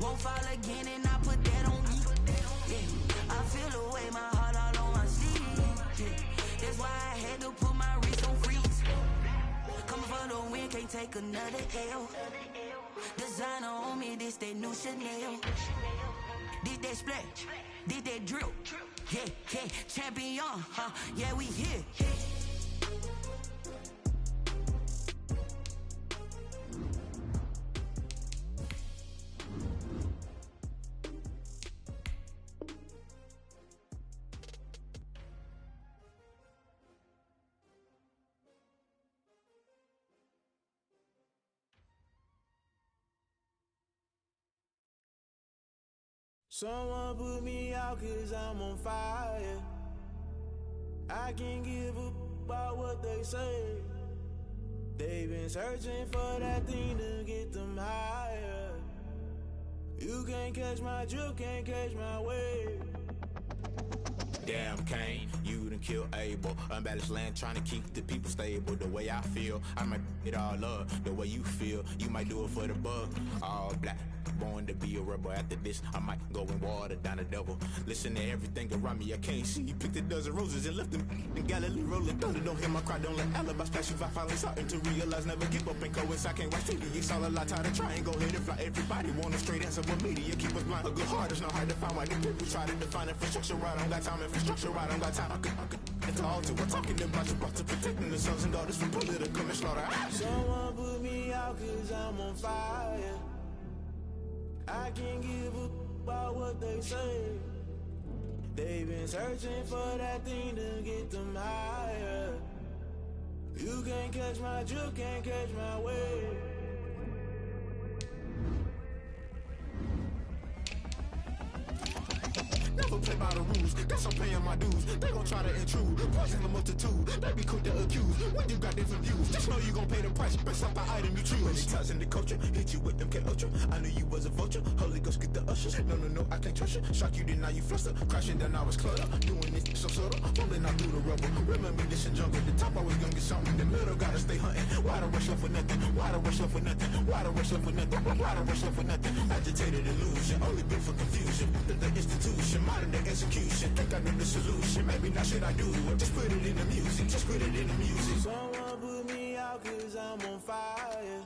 Won't fall again, and I put that on me. Yeah, I feel the way, my heart all on my sleeve. Yeah, that's why I had to put my wrist on freeze. Coming for the win, can't take another L. Designer on me, this that new Chanel. Did that splash, did that drill. Yeah, yeah, champion, yeah, we here. Someone put me out 'cause I'm on fire. I can't give a about what they say. They've been searching for that thing to get them higher. You can't catch my drift, can't catch my wave. Damn Kane, you done killed Abel. Unbalanced land trying to keep the people stable. The way I feel, I might it all up. The way you feel, you might do it for the bug. All black, born to be a rebel. After this, I might go and water down the devil. Listen to everything around me, I can't see. Picked a dozen roses and left them in Galilee rolling thunder. Don't hear my cry, don't let alibis pass you. I finally starting to realize, never give up and coincide. Can't watch TV, it's all a lot. Tired of trying, go ahead and fly. Everybody want a straight answer, but media keep us blind. A good heart is not hard to find. Why the people try to define infrastructure right? I don't got time, infrastructure right? I don't got time. I could it's all to we're talking about you, about to protecting the sons and daughters from political and slaughter. Someone put me out 'cause I'm on fire. I can't give a about what they say. They've been searching for that thing to get them higher. You can't catch my drift, can't catch my wave. Never play by the rules, guess I'm paying my dues. They gon' try to intrude, poison the multitude. They be quick to accuse, when you got different views. Just know you gon' pay the price, based off the item you choose. When it ties in the culture, hit you with them K-Ultra. I knew you was a vulture, Holy Ghost get the ushers. No, I can't trust you. Shock you, then now you fluster. Crashing down, I was clutter. Doing this so subtle, rolling out through the rubble. Remember this in jungle, the top always gonna get something. In the middle, gotta stay hunting. Why the rush left for nothing? Why the rush left for nothing? Why the rush left for nothing? Why the rush left for nothing? Agitated illusion, only built for confusion. The institution, modern day execution. Think I know the solution, maybe not should I do it. Just put it in the music, just put it in the music. Someone put me out 'cause I'm on fire.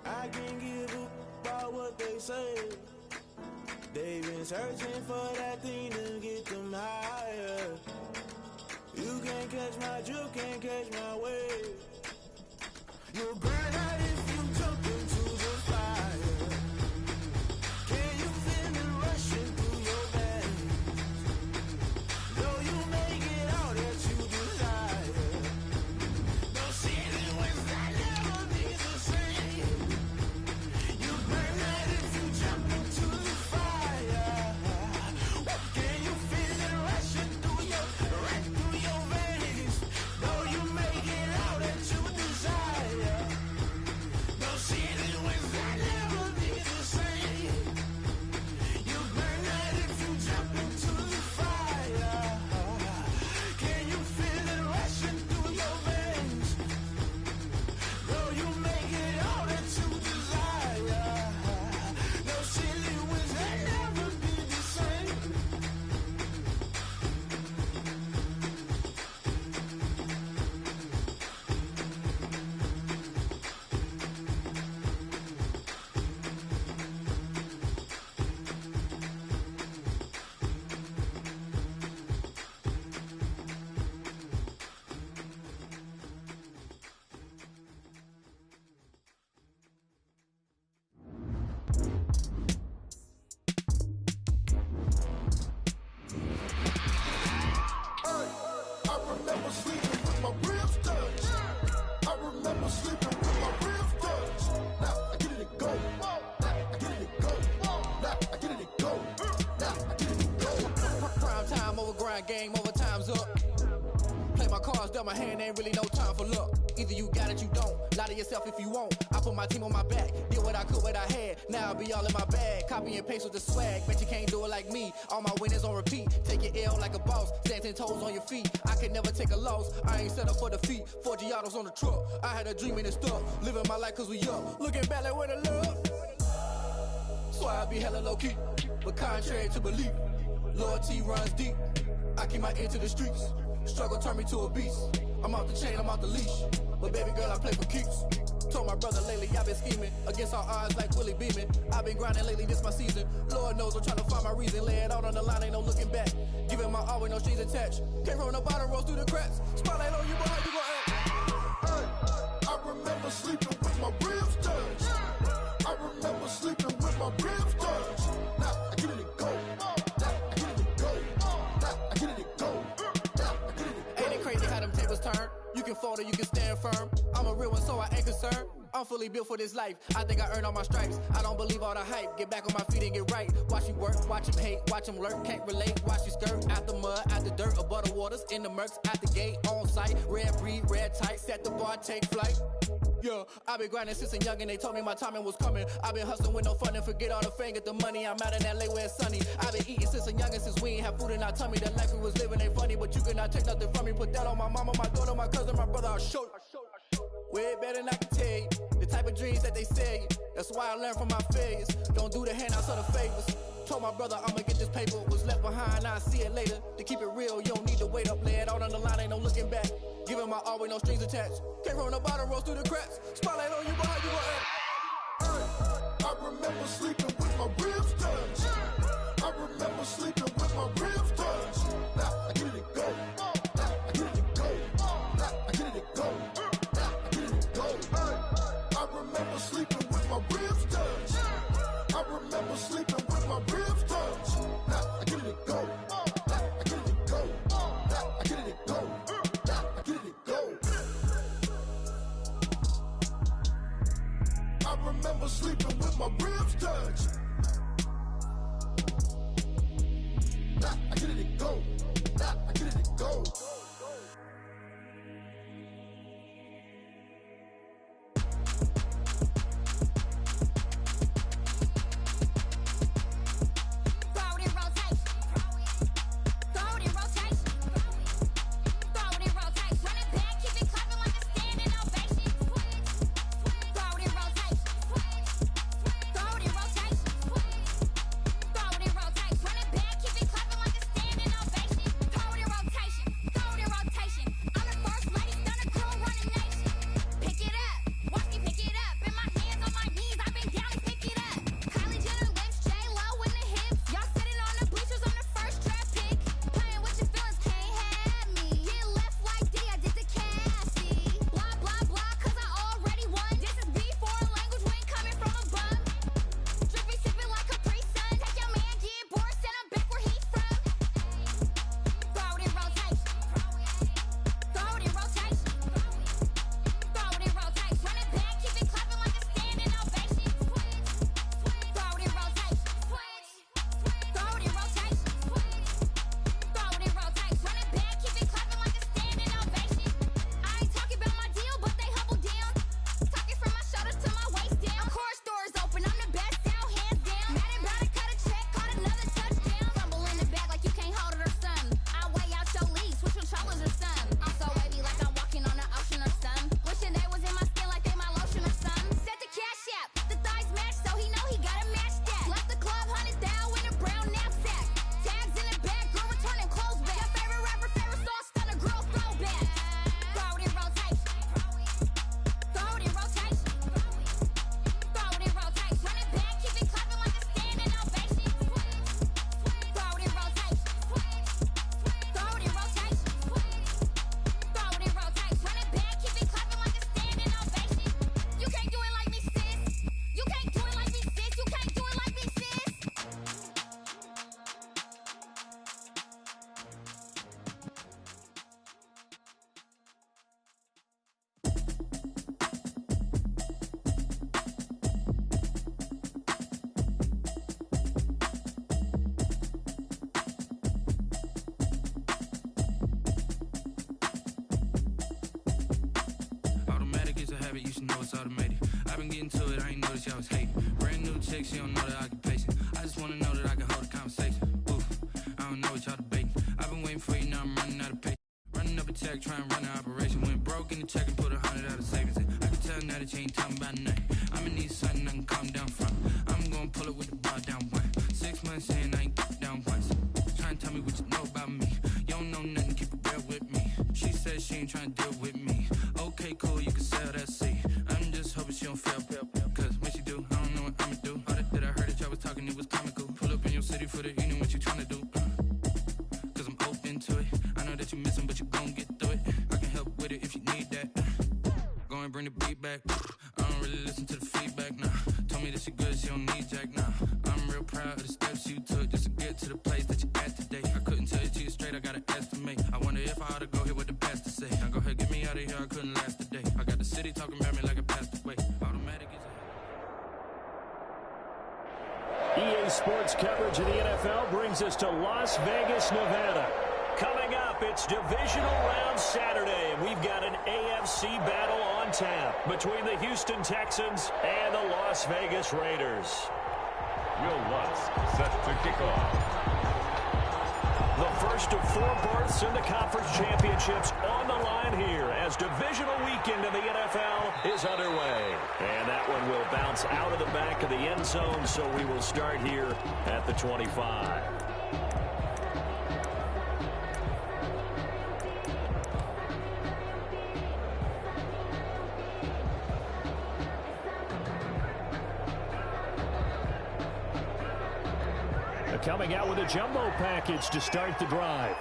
I can't give a about what they say. They've been searching for that thing to get them higher. You can't catch my drift, can't catch my wave. You'll burn out if you jump into the fire. Can you feel it rushing through your veins? Though you may get all that you desire. Don't see it when I never be the same. You burn out if you jump into the fire. Can you feel it rushing through your veins? Though you may get all that you desire. remember sleeping with my ribs touched. I remember sleeping with my ribs touched. Now I get it to go. Now I get it to go. Now I get it to go. Now I get it to go. Prime time over grind, game over, time's up. Play my cards, dealt my hand, ain't really no time for luck. Either you got it, you don't. Lie to yourself if you won't. I put my team on my back, did what I could, what I had. Now I be all in my bag, copy and paste with the swag. Bet you can't do it like me. All my winners on repeat. Take your L like a boss, stand 10 toes on your feet. I can never take a loss. I ain't set up for defeat. 4 Giottos on the truck. I had a dream and it stuck. Living my life cause we up. Looking back like where the love. So I be hella low key, but contrary to belief, loyalty runs deep. I keep my ear to the streets. Struggle turned me to a beast. I'm off the chain, I'm off the leash. But baby girl, I play for keeps. Told my brother lately, I've been scheming against all odds like Willie Beeman. I've been grinding lately, this my season. Lord knows I'm trying to find my reason. Lay it out on the line, ain't no looking back. Giving my all with no strings attached. Came from the bottom, rose through the cracks. Spotlight on you, boy, how you gon' act? I remember sleeping with my ribs touched. I remember sleeping with my ribs touched. Now I get it to go. Now I get it to go. Now I get it to go. Now I get it to go. Ain't it crazy how them tables turn? You can fold or you can stand firm. I'm a real one, so I ain't concerned. I'm fully built for this life. I think I earned all my stripes. I don't believe all the hype. Get back on my feet and get right. Watch you work, watch him hate, watch him lurk. Can't relate, watch you skirt. Out the mud, out the dirt, above the waters, in the murks, out the gate, on site. Red breed, red tight, set the bar, take flight. Yeah, I been grinding since a young and they told me my timing was coming. I been hustling with no fun and forget all the fame, get the money. I'm out in LA where it's sunny. I been eating since a young and since we ain't have food in our tummy. The life we was living ain't funny, but you cannot take nothing from me. Put that on my mama, my daughter, my cousin, my brother, I'll show you. Way better than I can tell you. The type of dreams that they sell you. That's why I learned from my failures. Don't do the handouts or the favors. Told my brother I'ma get this paper. Was left behind, I'll see it later. To keep it real, you don't need to wait up. Lay it out on the line, ain't no looking back. Giving my all with no strings attached. Came from the bottom, rose through the cracks. Spotlight on you, boy, how you gon' act? I remember sleeping with my ribs touched. I remember sleeping with my ribs touched. Now I get it to go. Now I get it to go. Now I get it to go. Now I get it to go. I remember sleeping with my ribs touched. I remember sleeping with my ribs touched. Now I get it to go. Now I get it to go. Now I get it to go. Now I get it to go. I remember sleeping with my ribs touched. Now I get been getting to it, I ain't noticed y'all was hating. Brand new chick, she don't know the occupation. I just wanna know that I can hold a conversation. Oof, I don't know what y'all debating. I've been waiting for you, now I'm running out of patience. Running up a check, trying to run an operation. Went broke in the check and put 100 out of savings in. I can tell now that you ain't talking about nothing. I'ma need something I can calm down from. I'm gonna pull it with the bar down one. 6 months in, I ain't down once. Trying to tell me what you know about me. You don't know nothing, keep it real with me. She said she ain't trying to deal with me. Okay, cool, you can sell that seat. I'm just hoping she don't fail. Cause when she do, I don't know what I'ma do. All that I heard that y'all was talking, it was comical. Pull up in your city for the evening, what you trying to do? Cause I'm open to it. I know that you missing, but you gon' get through it. I can help with it if you need that. Go and bring the beat back. I don't really listen to the feedback, nah. Told me that she good, she don't need jack, nah. I'm real proud of the steps you took just to get to the place that you at today. I couldn't tell you to you straight, I gotta estimate. I wonder if I ought to go here with the best to say. Now go ahead, get me out of here, I couldn't last a day. I got the city talking about me like I passed away. Automatic is EA Sports coverage of the NFL brings us to Las Vegas, Nevada. Coming up, it's Divisional Round Saturday, and we've got an AFC battle on tap between the Houston Texans and the Las Vegas Raiders. Will Lutz set to kick off. The first of 4 berths in the conference championships on the line here as divisional weekend in the NFL is underway. And that one will bounce out of the back of the end zone, so we will start here at the 25. Coming out with a jumbo package to start the drive.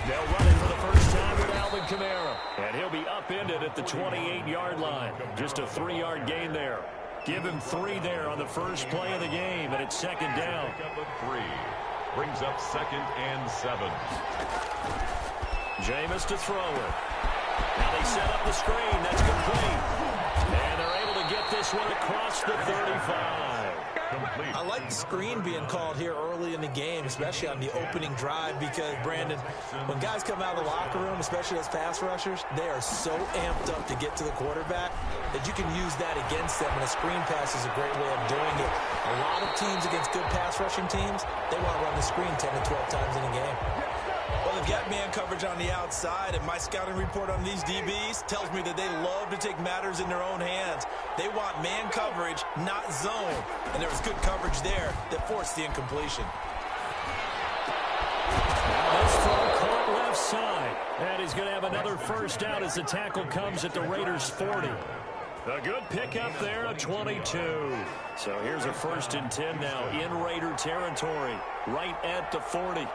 They'll run it for the first time with Alvin Kamara. And he'll be upended at the 28-yard line. Just a 3-yard gain there. Give him 3 there on the first play of the game, and it's second down. 3 brings up 2nd and 7. Jameis to throw it. Now they set up the screen. That's complete. And they're able to get this one across the 35. I like the screen being called here early in the game, especially on the opening drive, because, Brandon, when guys come out of the locker room, especially as pass rushers, they are so amped up to get to the quarterback that you can use that against them, and a screen pass is a great way of doing it. A lot of teams against good pass rushing teams, they want to run the screen 10 to 12 times in a game. Well, they've got man coverage on the outside, and my scouting report on these DBs tells me that they love to take matters in their own hands. They want man coverage, not zone. And there was good coverage there that forced the incompletion. Now this throw caught left side. And he's going to have another first down as the tackle comes at the Raiders' 40. A good pickup there at 22. So here's a 1st and 10 now in Raider territory, right at the 40.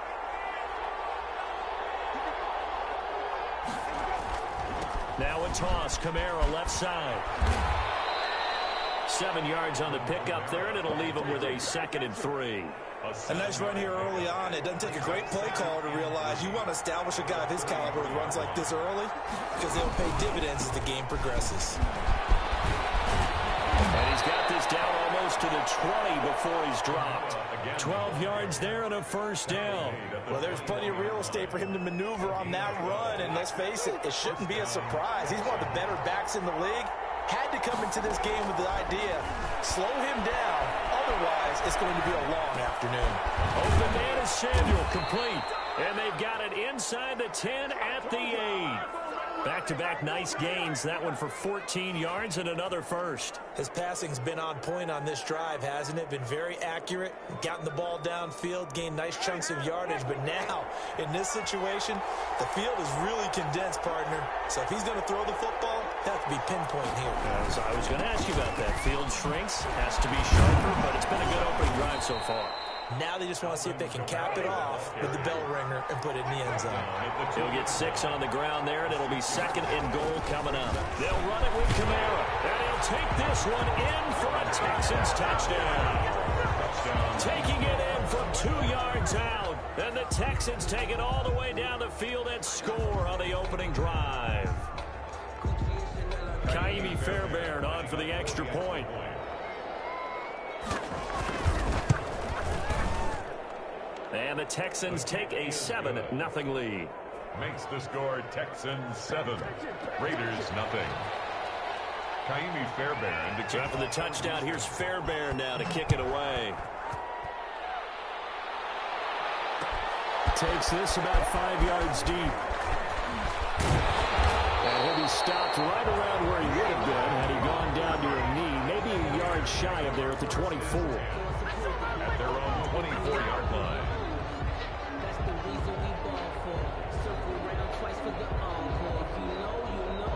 Now a toss, Kamara left side. 7 yards on the pickup there, and it'll leave him with a 2nd and 3. A nice run here early on. It doesn't take a great play caller to realize you want to establish a guy of his caliber with runs like this early, because they'll pay dividends as the game progresses. And he's got this down almost to the 20 before he's dropped. 12 yards there and a first down. Well, there's plenty of real estate for him to maneuver on that run, and let's face it, it shouldn't be a surprise. He's one of the better backs in the league. Had to come into this game with the idea, slow him down, otherwise it's going to be a long afternoon. Open man is Samuel, complete. And they've got it inside the 10 at the 8. Back-to-back nice gains. That one for 14 yards and another first. His passing's been on point on this drive, hasn't it? Been very accurate, gotten the ball downfield, gained nice chunks of yardage. But now, in this situation, the field is really condensed, partner. So if he's going to throw the football, that to be pinpoint here. So I was going to ask you about that. Field shrinks, has to be sharper, but it's been a good opening drive so far. Now they just want to see if they can cap it off with the bell ringer and put it in the end zone. He'll get 6 on the ground there, and it'll be 2nd and goal coming up. They'll run it with Kamara, and he'll take this one in for a Texans touchdown. Taking it in from 2 yards out, and the Texans take it all the way down the field and score on the opening drive. Kaimi Fairbairn on for the extra point. And the Texans take a 7-0 lead. makes the score Texans 7, Raiders nothing. Kaimi Fairbairn to kick. After the touchdown, here's Fairbairn now to kick it away. Takes this about 5 yards deep. And he'll be stopped right around where he would have been had he gone down to a knee, maybe a yard shy of there at the 24. At their own 24-yard line. That's the reason we ball for. Circle around twice for the encore. If you know, you know.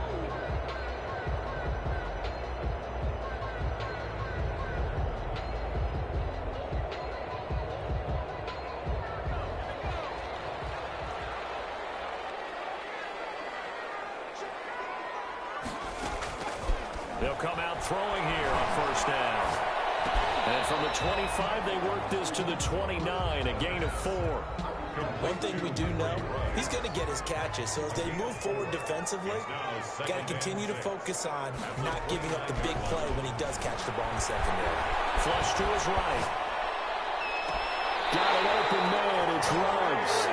They'll come out throwing here on first down. And from the 25, they work this to the 29, a gain of 4. One thing we do know, he's going to get his catches. So as they move forward defensively, got to continue to focus on not giving up the big play when he does catch the ball in the secondary. Flush to his right. Got an open man. It's Ruggs.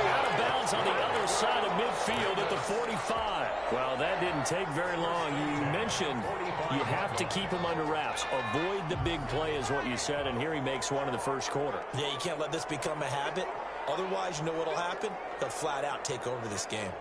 Out of bounds on the other side of midfield at the 45. Well, that didn't take very long. You mentioned you have to keep him under wraps. Avoid the big play is what you said, and here he makes one in the first quarter. Yeah, you can't let this become a habit. Otherwise, you know what'll happen? They'll flat out take over this game.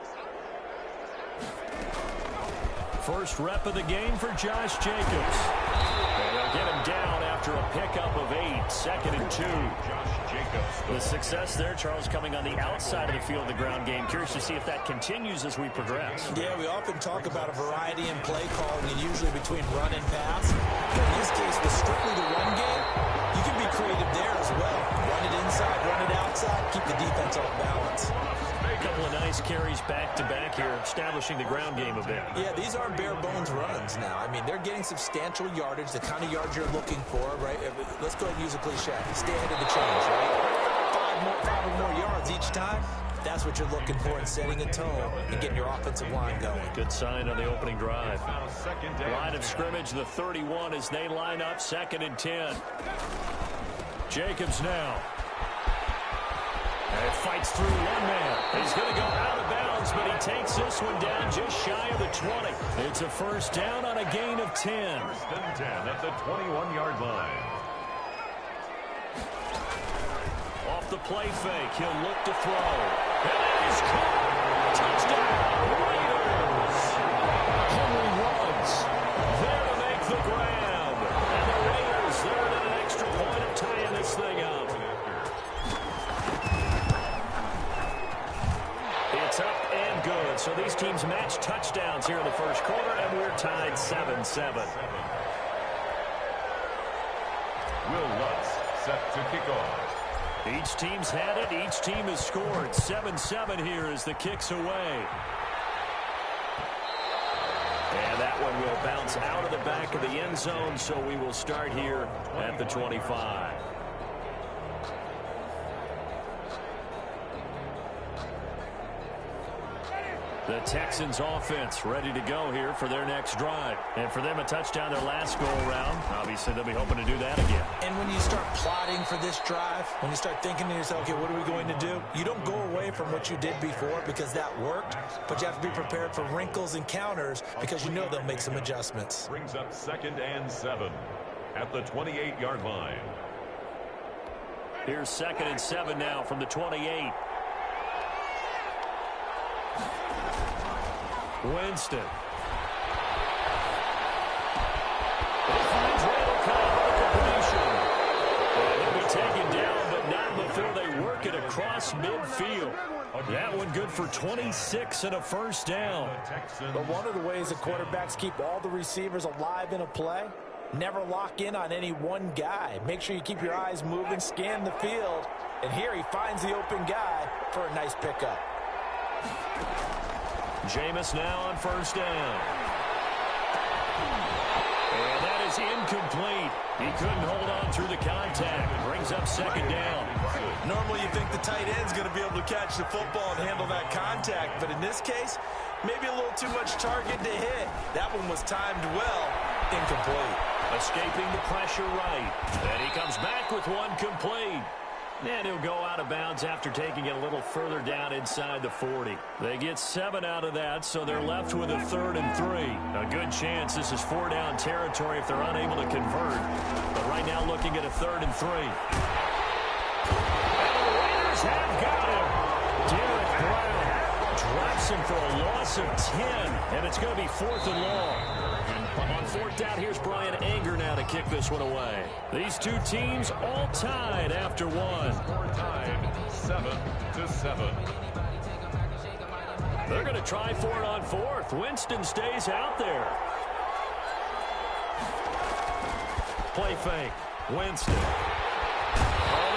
First rep of the game for Josh Jacobs. And they'll get him down after a pickup of 8, 2nd and 2. Josh Jacobs. The success there, Charles, coming on the outside of the field of the ground game. Curious to see if that continues as we progress. Yeah, we often talk about a variety in play calling, and usually between run and pass. But in this case, with strictly the run game, you can be creative there as well. Run it inside, run it outside, keep the defense off balance. A couple of nice carries back-to-back here, establishing the ground game a bit. Yeah, these aren't bare-bones runs now. I mean, they're getting substantial yardage, the kind of yards you're looking for, right? Let's go ahead and use a cliche. Stay ahead of the chains, right? 5 or more yards each time. That's what you're looking for in setting a tone and getting your offensive line going. Good sign on the opening drive. Line of scrimmage, the 31 as they line up, 2nd and 10. Jacobs now. And fights through one man. He's going to go out of bounds, but he takes this one down just shy of the 20. It's a first down on a gain of 10. First and 10 at the 21-yard line. Off the play fake, he'll look to throw. And he's caught. Touchdown, Raiders. Henry Ruggs there to make the grab. And the Raiders there at an extra point of tying this thing up. It's up and good. So these teams match touchdowns here in the first quarter, and we're tied 7-7. Will Lutz set to kick off. Each team's had it. Each team has scored. 7-7 here as the kick's away. And that one will bounce out of the back of the end zone, so we will start here at the 25. The Texans offense ready to go here for their next drive. And for them, a touchdown their last go-around. Obviously, they'll be hoping to do that again. And when you start plotting for this drive, when you start thinking to yourself, okay, what are we going to do? You don't go away from what you did before because that worked, but you have to be prepared for wrinkles and counters because you know they'll make some adjustments. Brings up 2nd and 7 at the 28-yard line. Here's 2nd and 7 now from the 28. Winston. It finds Randall Cobb on the completion. And he'll be taken down, but not before they work it across midfield. That one good for 26 and a first down. But one of the ways the quarterbacks keep all the receivers alive in a play, never lock in on any one guy. Make sure you keep your eyes moving, scan the field. And here he finds the open guy for a nice pickup. Jameis now on first down. And that is incomplete. He couldn't hold on through the contact. Brings up 2nd down. Normally you think the tight end's going to be able to catch the football and handle that contact. But in this case, maybe a little too much target to hit. That one was timed well. Incomplete. Escaping the pressure right. And he comes back with one complete. And he'll go out of bounds after taking it a little further down inside the 40. They get 7 out of that, so they're left with a 3rd and 3. A good chance this is 4-down territory if they're unable to convert. But right now looking at a 3rd and 3. And the Raiders have got him. Derek Brown drops him for a loss of 10, and it's going to be 4th and long. On 4th down, here's Brian Anger now to kick this one away. These two teams all tied after one. Score tied 7-7. They're going to try for it on 4th. Winston stays out there. Play fake. Winston. Oh,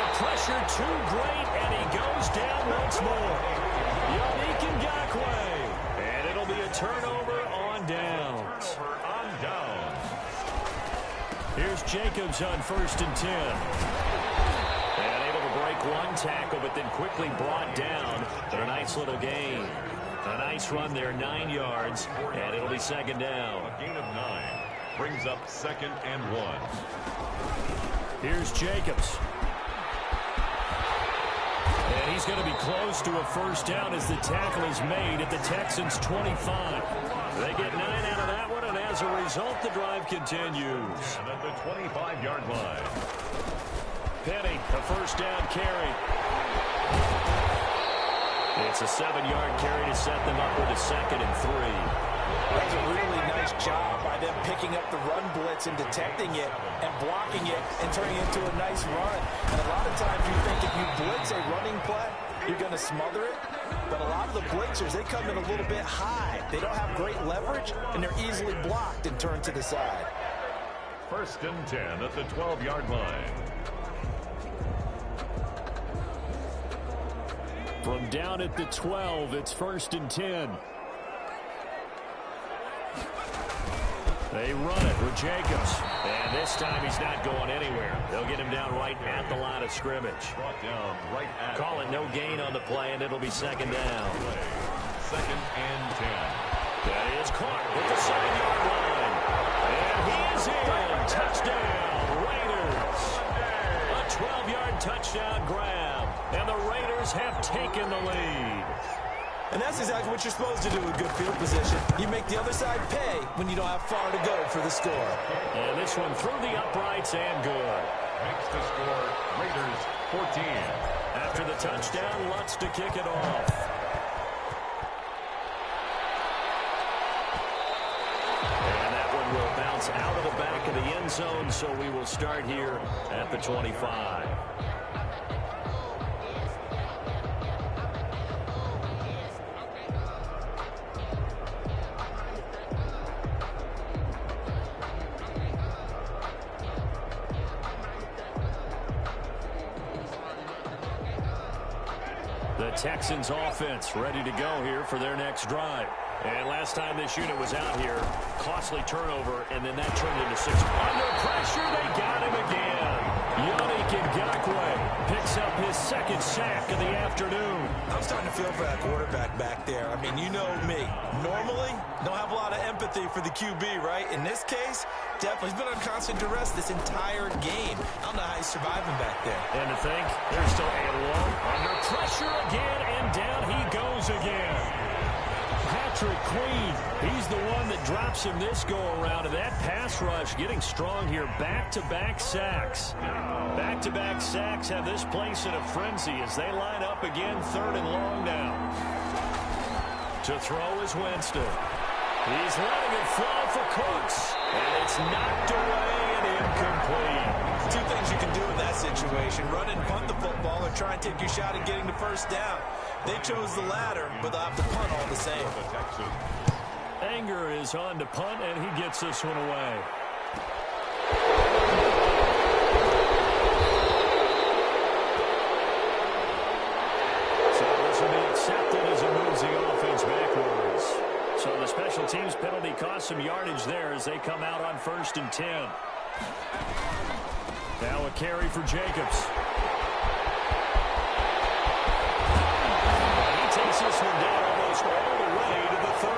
the pressure too great, and he goes down once more. Yannick Ngakoue. And it'll be a turnover on downs. Here's Jacobs on 1st and 10. And able to break one tackle, but then quickly brought down. But a nice little gain. A nice run there, 9 yards, and it'll be 2nd down. A gain of 9 brings up 2nd and 1. Here's Jacobs. And he's going to be close to a 1st down as the tackle is made at the Texans' 25. They get 9 out of that one, and as a result, the drive continues. And at the 25-yard line. Penny, a 1st down carry. It's a 7-yard carry to set them up with a 2nd and 3. That's a really nice job by them picking up the run blitz and detecting it and blocking it and turning it into a nice run. And a lot of times you think if you blitz a running play, you're going to smother it. But a lot of the blitzers, they come in a little bit high. They don't have great leverage, and they're easily blocked and turned to the side. 1st and 10 at the 12-yard line. From down at the 12, it's 1st and 10. They run it with Jacobs. And this time he's not going anywhere. They'll get him down right at the line of scrimmage. Brought down right at. Call it no gain on the play, and it'll be 2nd down. 2nd and 10. That is caught at the 7-yard line. And he is in. Touchdown, Raiders. A 12-yard touchdown grab. And the Raiders have taken the lead. And that's exactly what you're supposed to do with good field position. You make the other side pay when you don't have far to go for the score. And this one through the uprights and good. Makes the score Raiders 14. After the touchdown, Lutz to kick it off. And that one will bounce out of the back of the end zone, so we will start here at the 25. The Texans offense ready to go here for their next drive. And last time this unit was out here, costly turnover, and then that turned into 6. Under pressure, they got him again. Yannick Ngakoue picks up his 2nd sack of the afternoon. I'm starting to feel for that quarterback back there. I mean, you know me. Normally, don't have a lot of empathy for the QB, right? In this case, definitely. He's been on constant duress this entire game. I don't know how he's surviving back there. And to think, there's still a long under pressure again, and down he goes again. Patrick Queen, he's the one that drops him this go-around, and that pass rush getting strong here. Back-to-back sacks. Back-to-back sacks have this place in a frenzy as they line up again, 3rd and long now. To throw is Winston. He's letting it fly for Cooks, and it's knocked away and incomplete. Two things you can do in that situation: run and punt the football, or try and take your shot at getting the 1st down. They chose the latter, but they'll have to punt all the same. Anger is on to punt, and he gets this one away. So this will be accepted as it moves the offense backwards. So the special teams penalty cost some yardage there as they come out on 1st and 10. Now a carry for Jacobs. He takes this one down almost all the way to the 30.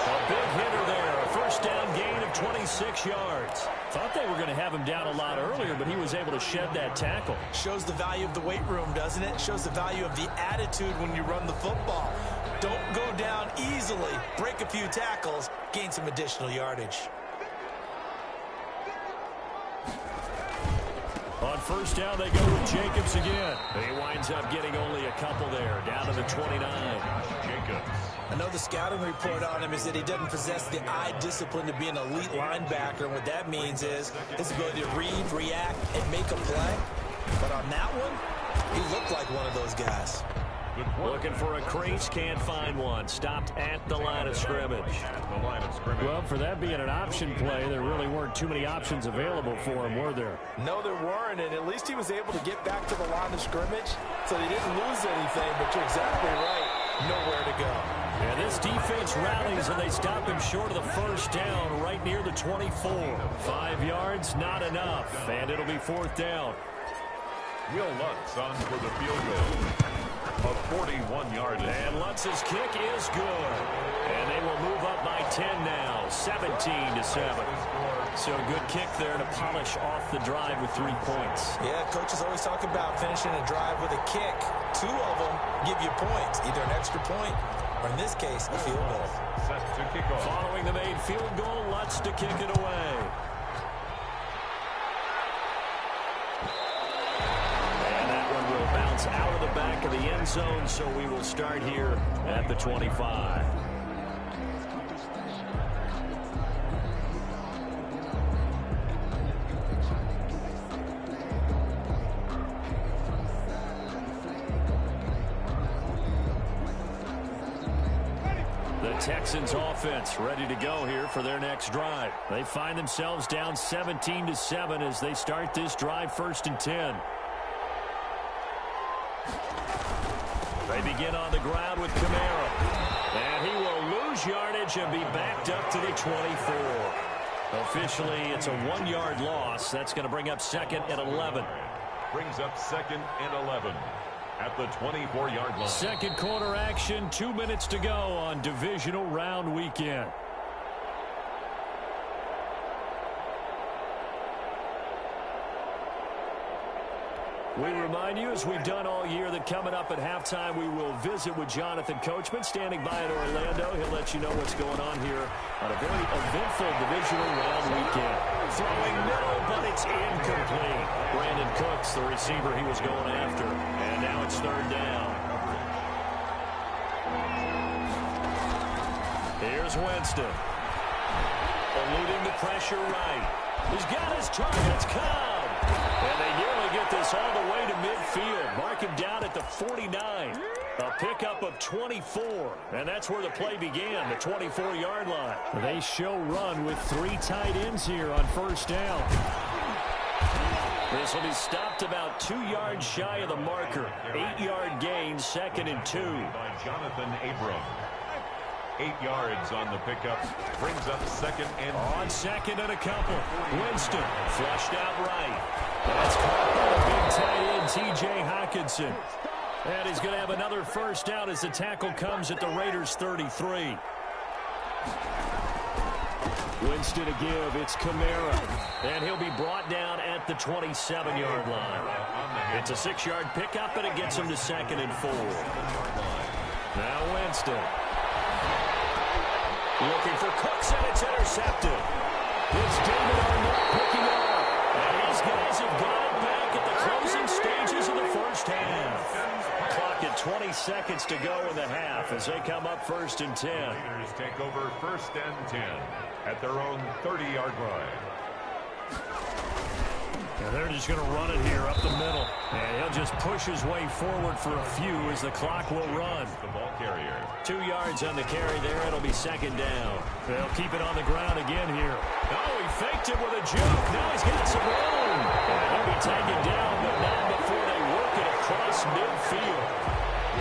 A big hitter there. A 1st down gain of 26 yards. Thought they were going to have have him down a lot earlier, but he was able to shed that tackle. Shows the value of the weight room, doesn't it? Shows the value of the attitude when you run the football. Don't go down easily. Break a few tackles, gain some additional yardage. On first down, they go with Jacobs again. He winds up getting only a couple there, down to the 29. Jacobs. I know the scouting report on him is that he doesn't possess the eye discipline to be an elite linebacker. And what that means is his ability to read, react, and make a play. But on that one, he looked like one of those guys. Looking for a crease, can't find one. Stopped at the line of scrimmage. Well, for that being an option play, there really weren't too many options available for him, were there? No, there weren't, and at least he was able to get back to the line of scrimmage, so he didn't lose anything, but you're exactly right. Nowhere to go. And this defense rallies, and they stop him short of the first down right near the 24. 5 yards, not enough, and it'll be fourth down. Will Lutz on for the field goal. A 41-yard line. And Lutz's kick is good. And they will move up by 10 now, 17-7. So a good kick there to polish off the drive with 3 points. Yeah, coaches always talk about finishing a drive with a kick. 2 of them give you points, either an extra point or, in this case, a field goal. Set to kick off. Following the made field goal, Lutz to kick it away. Out of the back of the end zone, so we will start here at the 25. The Texans offense ready to go here for their next drive. They find themselves down 17-7 as they start this drive, 1st and 10. They begin on the ground with Kamara. And he will lose yardage and be backed up to the 24. Officially, it's a 1-yard loss. That's going to bring up 2nd and 11. Brings up 2nd and 11 at the 24-yard line. Second quarter action, 2 minutes to go on divisional round weekend. We remind you, as we've done all year, that coming up at halftime, we will visit with Jonathan Coachman, standing by in Orlando. He'll let you know what's going on here on a very eventful divisional round weekend. Throwing middle, but it's incomplete. Brandon Cooks, the receiver he was going after. And now it's 3rd down. Here's Winston. Eluding the pressure right. He's got his targets come. And they nearly get this all the way to midfield. Mark him down at the 49. A pickup of 24. And that's where the play began, the 24-yard line. They show run with 3 tight ends here on first down. This will be stopped about 2 yards shy of the marker. 8-yard gain, 2nd and 2. By Jonathan Abram. 8 yards on the pickup. Brings up 2nd and... On 2nd and a couple. Winston flushed out right. That's caught by the big tight end, T.J. Hockenson. And he's going to have another first down as the tackle comes at the Raiders' 33. Winston to give. It's Kamara. And he'll be brought down at the 27-yard line. It's a 6-yard pickup, and it gets him to 2nd and 4. Now Winston. Looking for Cooks, and it's intercepted. It's David Arnett picking up. And these guys have got it back at the closing stages of the first half. Clock at 20 seconds to go in the half as they come up 1st and 10. Raiders take over 1st and 10 at their own 30-yard line. And they're just going to run it here up the middle. And he'll just push his way forward for a few as the clock will run. The ball carrier. 2 yards on the carry there. It'll be 2nd down. They'll keep it on the ground again here. Oh, he faked it with a juke. Now he's got some room. And he'll be taken down, but not before they work it across midfield.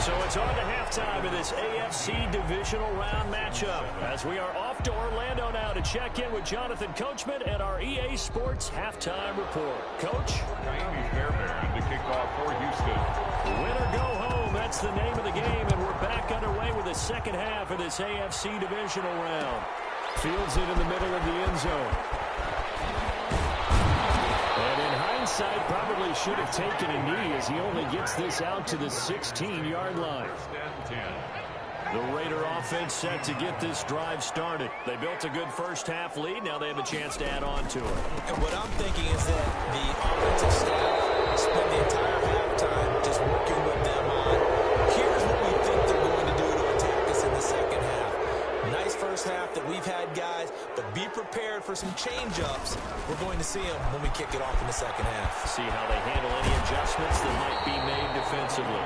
So it's on to halftime in this AFC divisional round matchup as we are off to Orlando now to check in with Jonathan Coachman and our EA Sports halftime report. Coach? Miami Fairbairn to kick off for Houston. Win or go home, that's the name of the game, and we're back underway with the second half of this AFC divisional round. Fields it in the middle of the end zone. hindsight, probably should have taken a knee as he only gets this out to the 16-yard line. The Raider offense set to get this drive started. They built a good first-half lead. Now they have a chance to add on to it. And what I'm thinking is that the offensive staff spent the entire halftime just working with them on, here's what we think they're going to do to attack us in the second half. Nice first half that we've had, guys, but be prepared for some change-ups. We're going to see them when we kick it off in the second half. See how they handle any adjustments that might be made defensively.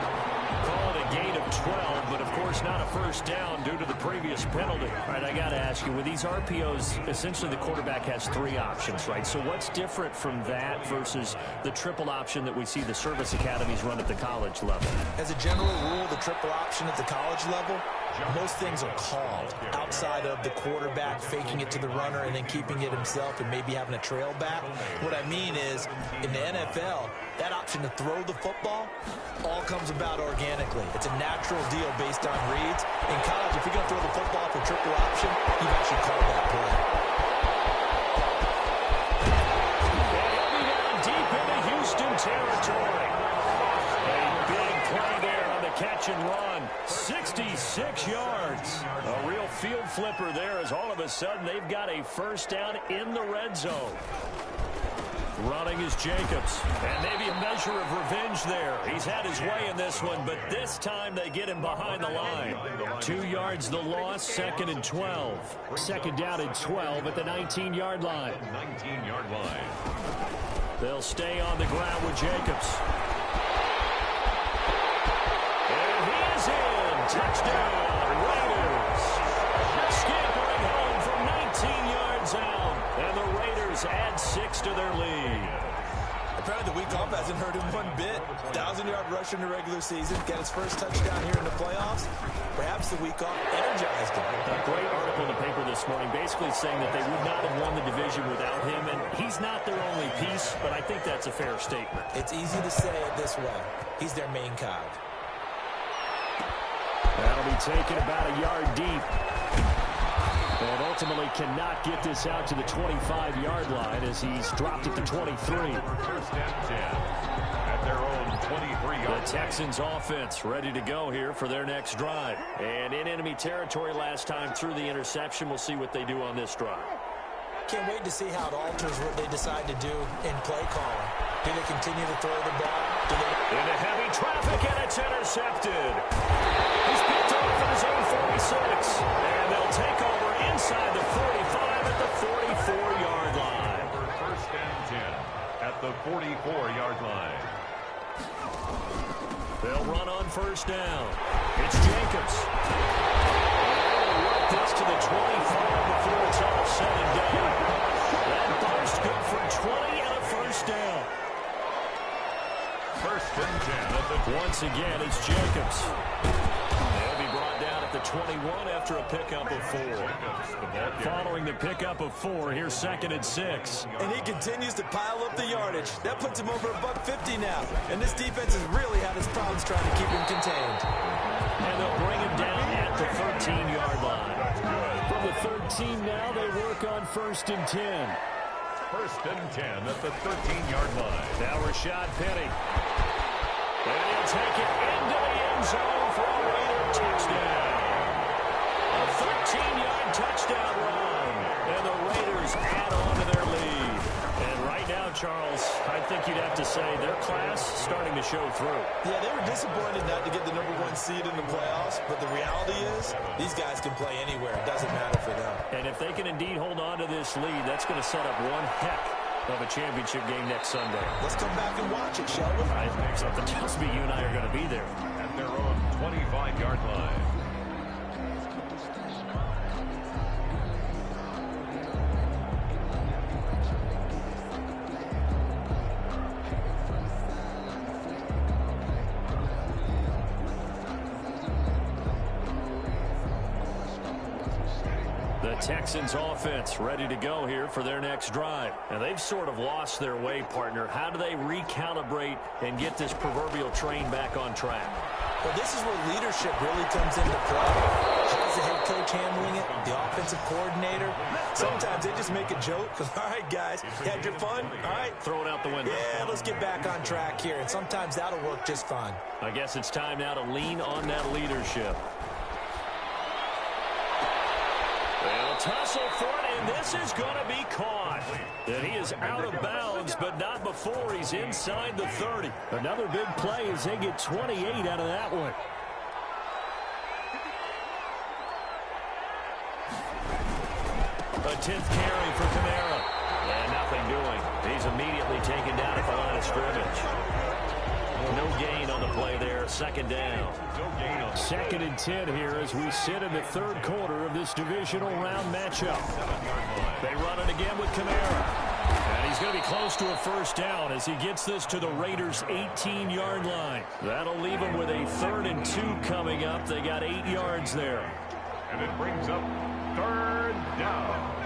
Call it a gain of 12, but of course not a first down due to the previous penalty. All right, I got to ask you, with these RPOs, essentially the quarterback has 3 options, right? So what's different from that versus the triple option that we see the service academies run at the college level? As a general rule, the triple option at the college level, most things are called outside of the quarterback faking it to the runner and then keeping it himself and maybe having a trail back. What I mean is, in the NFL, that option to throw the football all comes about organically. It's a natural deal based on reads. In college, if you're going to throw the football for triple option, you've actually called that play. They'll be down deep into Houston territory. A big play there on the catch and run. 66 yards. A real field flipper there as all of a sudden they've got a first down in the red zone. Running is Jacobs, and maybe a measure of revenge there. He's had his way in this one, but this time they get him behind the line. 2 yards the loss, 2nd and 12. Second down and 12 at the 19-yard line. 19-yard line. They'll stay on the ground with Jacobs. And he is in. Touchdown, Raiders. Scampering home from 19 yards out. And the Raiders add 6 to their lead. Apparently the week off hasn't hurt him one bit. 1,000-yard rush in the regular season. Got his first touchdown here in the playoffs. Perhaps the week off energized him. A great article in the paper this morning basically saying that they would not have won the division without him. And he's not their only piece, but I think that's a fair statement. It's easy to say it this way. He's their main cog. That'll be taken about a yard deep. And ultimately cannot get this out to the 25-yard line as he's dropped at the 23. First and 10 at their own 23-yard. The Texans offense ready to go here for their next drive. And in enemy territory last time through the interception. We'll see what they do on this drive. Can't wait to see how it alters what they decide to do in play calling. Do they continue to throw the ball? Into heavy traffic, and it's intercepted. He's picked off at his own 46. And they'll take over inside the 45 at the 44-yard line. First and 10 at the 44-yard line. They'll run on first down. It's Jacobs. Work this to the 25 before it's all said and done. That burst good for 20 and a first down. First and 10 at the once again, it's Jacobs. They'll be brought down at the 21 after a pickup of 4. Following the pickup of 4, here's 2nd and 6. And he continues to pile up the yardage. That puts him over $150 now. And this defense has really had its problems trying to keep him contained. And they'll bring him down at the 13-yard line. From the 13 now, they work on 1st and 10. First and 10 at the 13-yard line. Now Rashad Penny. And he'll take it into the end zone for a Raider touchdown. A 13-yard touchdown run. And the Raiders add on to their lead. And right now, Charles, I think you'd have to say their class starting to show through. Yeah, they were disappointed not to get the #1 seed in the playoffs, but the reality is these guys can play anywhere. It doesn't matter for them. And if they can indeed hold on to this lead, that's going to set up one heck of a championship game next Sunday. Let's come back and watch it, shall we? Something tells me you and I are going to be there. At their own 25-yard line. Texans offense ready to go here for their next drive. And they've sort of lost their way, partner. How do they recalibrate and get this proverbial train back on track? Well, this is where leadership really comes into play. How's the head coach handling it? The offensive coordinator? Sometimes they just make a joke. All right, guys, you had your fun? All right. Throw it out the window. Yeah, let's get back on track here. And sometimes that'll work just fine. I guess it's time now to lean on that leadership. They'll tussle for it, and this is going to be caught. And he is out of bounds, but not before he's inside the 30. Another big play as they get 28 out of that one. A 10th carry for Kamara. And nothing doing. He's immediately taken down at the line of scrimmage. No gain on the play there. Second down. 2nd and 10 here as we sit in the third quarter of this divisional round matchup. They run it again with Kamara. And he's going to be close to a first down as he gets this to the Raiders' 18-yard line. That'll leave him with a 3rd and 2 coming up. They got 8 yards there. And it brings up 3rd down.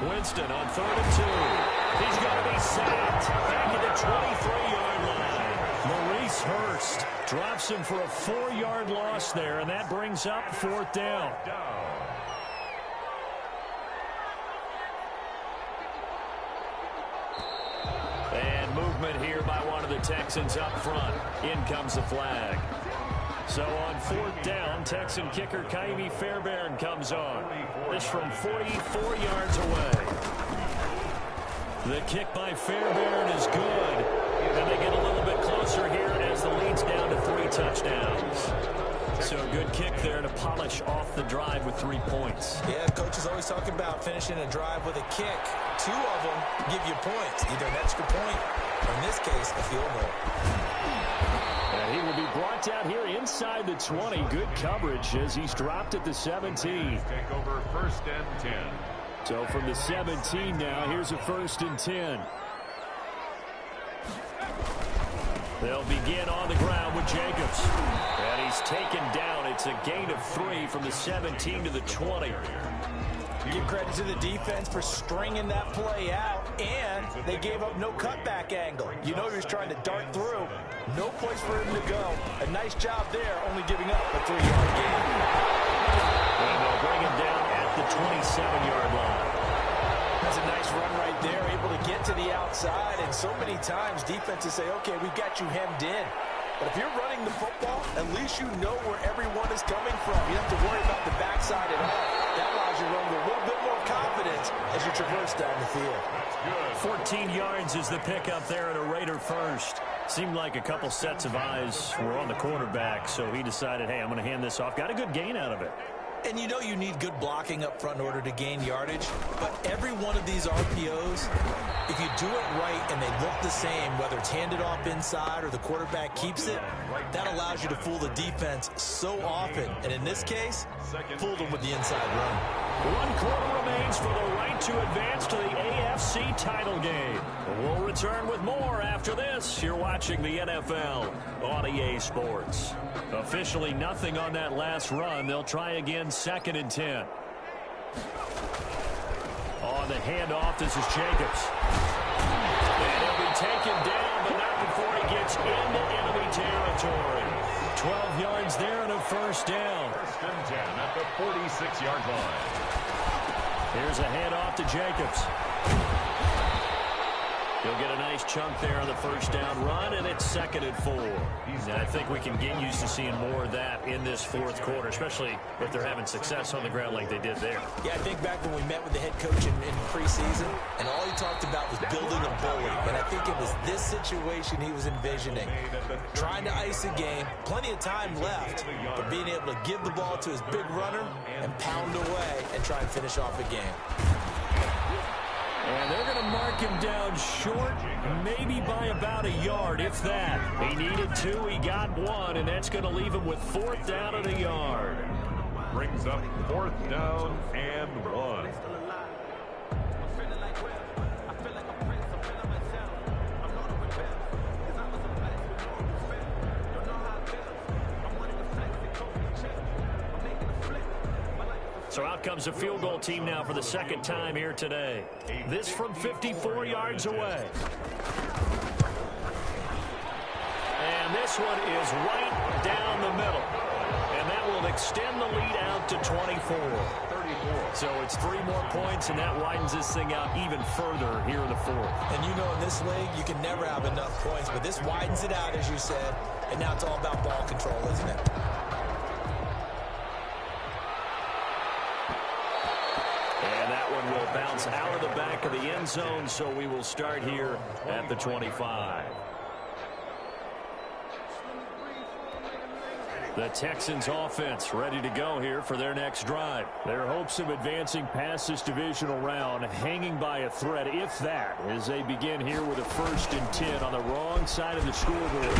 Winston on 3rd and 2. He's going to be sacked back at the 23-yard line. Maurice Hurst drops him for a 4-yard loss there, and that brings up 4th down. And movement here by one of the Texans up front. In comes the flag. So on 4th down, Texan kicker Ka'imi Fairbairn comes on. This from 44 yards away. The kick by Fairbairn is good. And they get a little bit closer here as the lead's down to 3 touchdowns. So a good kick there to polish off the drive with 3 points. Yeah, coach is always talking about finishing a drive with a kick. 2 of them give you points, either an extra point or, in this case, a field goal. And he will be brought down here inside the 20. Good coverage as he's dropped at the 17. Take over 1st and 10. So from the 17 now, here's a 1st and 10. They'll begin on the ground with Jacobs. And he's taken down. It's a gain of 3 from the 17 to the 20. Give credit to the defense for stringing that play out, and they gave up no cutback angle. You know he was trying to dart through. No place for him to go. A nice job there, only giving up a 3-yard gain. And they'll bring him down at the 27-yard line. That's a nice run right there, able to get to the outside, and so many times defenses say, okay, we've got you hemmed in. But if you're running the football, at least you know where everyone is coming from. You don't have to worry about the backside at all. That allows you to run with a little bit more confidence as you traverse down the field. 14 yards is the pickup there at a Raider first. Seemed like a couple sets of eyes were on the quarterback, so he decided, hey, I'm going to hand this off. Got a good gain out of it. And you know you need good blocking up front in order to gain yardage. But every one of these RPOs, if you do it right and they look the same, whether it's handed off inside or the quarterback keeps it, that allows you to fool the defense so often. And in this case, fooled them with the inside run. 1 quarter remains for the right to advance to the AFC title game. We'll return with more after this. You're watching the NFL on EA Sports. Officially nothing on that last run. They'll try again 2nd and 10. On the handoff, this is Jacobs. And he'll be taken down, but not before he gets into enemy territory. 12 yards there and a first down. 1st and 10 at the 46-yard line. Here's a handoff to Jacobs. He'll get a nice chunk there on the first down run, and it's 2nd and 4. And I think we can get used to seeing more of that in this 4th quarter, especially if they're having success on the ground like they did there. Yeah, I think back when we met with the head coach in preseason, and all he talked about was building a bully. And I think it was this situation he was envisioning. Trying to ice a game, plenty of time left, but being able to give the ball to his big runner and pound away and try and finish off a game. And they're going to mark him down short, maybe by about a yard, if that. He needed 2, he got 1, and that's going to leave him with 4th down and a yard. Brings up 4th down and 1. So out comes a field goal team now for the 2nd time here today. This from 54 yards away. And this one is right down the middle. And that will will extend the lead out to 24. 34. So it's 3 more points, and that widens this thing out even further here in the fourth. And you know in this league, you can never have enough points, but this widens it out, as you said, and now it's all about ball control, isn't it? And that one will bounce out of the back of the end zone, so we will start here at the 25. The Texans offense ready to go here for their next drive. Their hopes of advancing past this divisional round hanging by a thread, if that, as they begin here with a 1st and 10 on the wrong side of the scoreboard.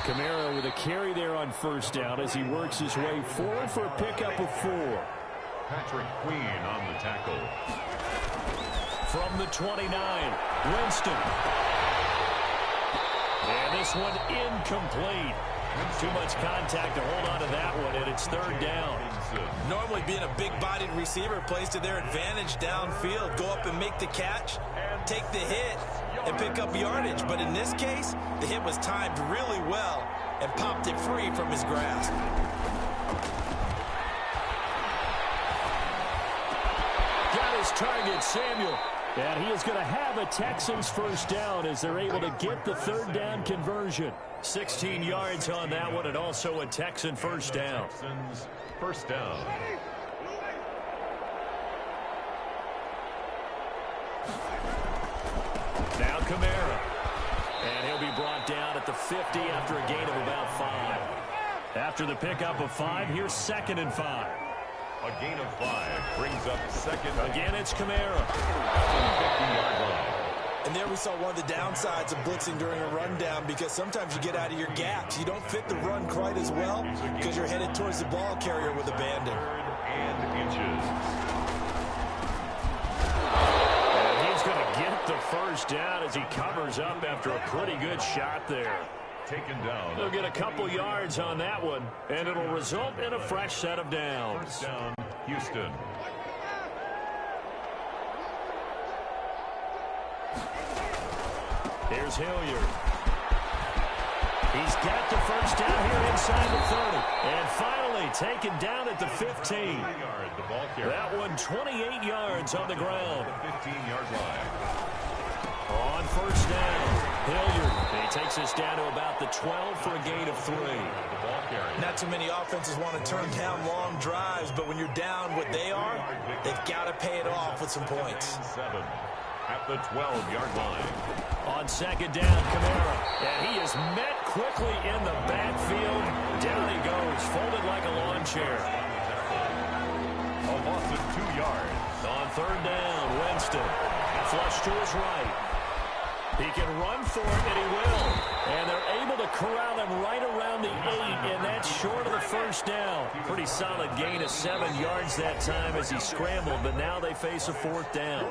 Kamara with a carry there on 1st down as he works his way forward for a pickup of 4. Patrick Queen on the tackle. From the 29, Winston. And this one incomplete. Too much contact to hold on to that one, and it's 3rd down. Normally being a big-bodied receiver plays to their advantage downfield. Go up and make the catch, take the hit, and pick up yardage. But in this case, the hit was timed really well and popped it free from his grasp. Got his target, Samuel. And he is going to have a Texans 1st down as they're able to get the 3rd down conversion. 16 yards on that one, and also a Texan 1st down. Texans 1st down. Now Kamara. And he'll be brought down at the 50 after a gain of about 5. After the pickup of 5, here's 2nd and 5. A gain of 5 brings up 2nd. Again, it's Kamara. 50-yard line. And there we saw one of the downsides of blitzing during a rundown, because sometimes you get out of your gaps. You don't fit the run quite as well because you're headed towards the ball carrier with abandon. 3rd and inches. And he's going to get the 1st down as he covers up after a pretty good shot there. Taken down. They'll get a couple yards on that one, and it'll result in a fresh set of downs. 1st down, Houston. Here's Hilliard. He's got the 1st down here inside the 30. And finally taken down at the 15. That one 28 yards on the ground. 15-yard line. On 1st down, Hilliard. He takes us down to about the 12 for a gain of 3. Not too many offenses want to turn down long drives, but when you're down what they are, they've got to pay it off with some points. 7 at the 12-yard line. On 2nd down, Kamara. And he is met quickly in the backfield. Down he goes, folded like a lawn chair. A loss of 2 yards. On 3rd down, Winston. Flush to his right. He can run for it, and he will. And they're able to corral him right around the 8, and that's short of the 1st down. Pretty solid gain of 7 yards that time as he scrambled, but now they face a 4th down.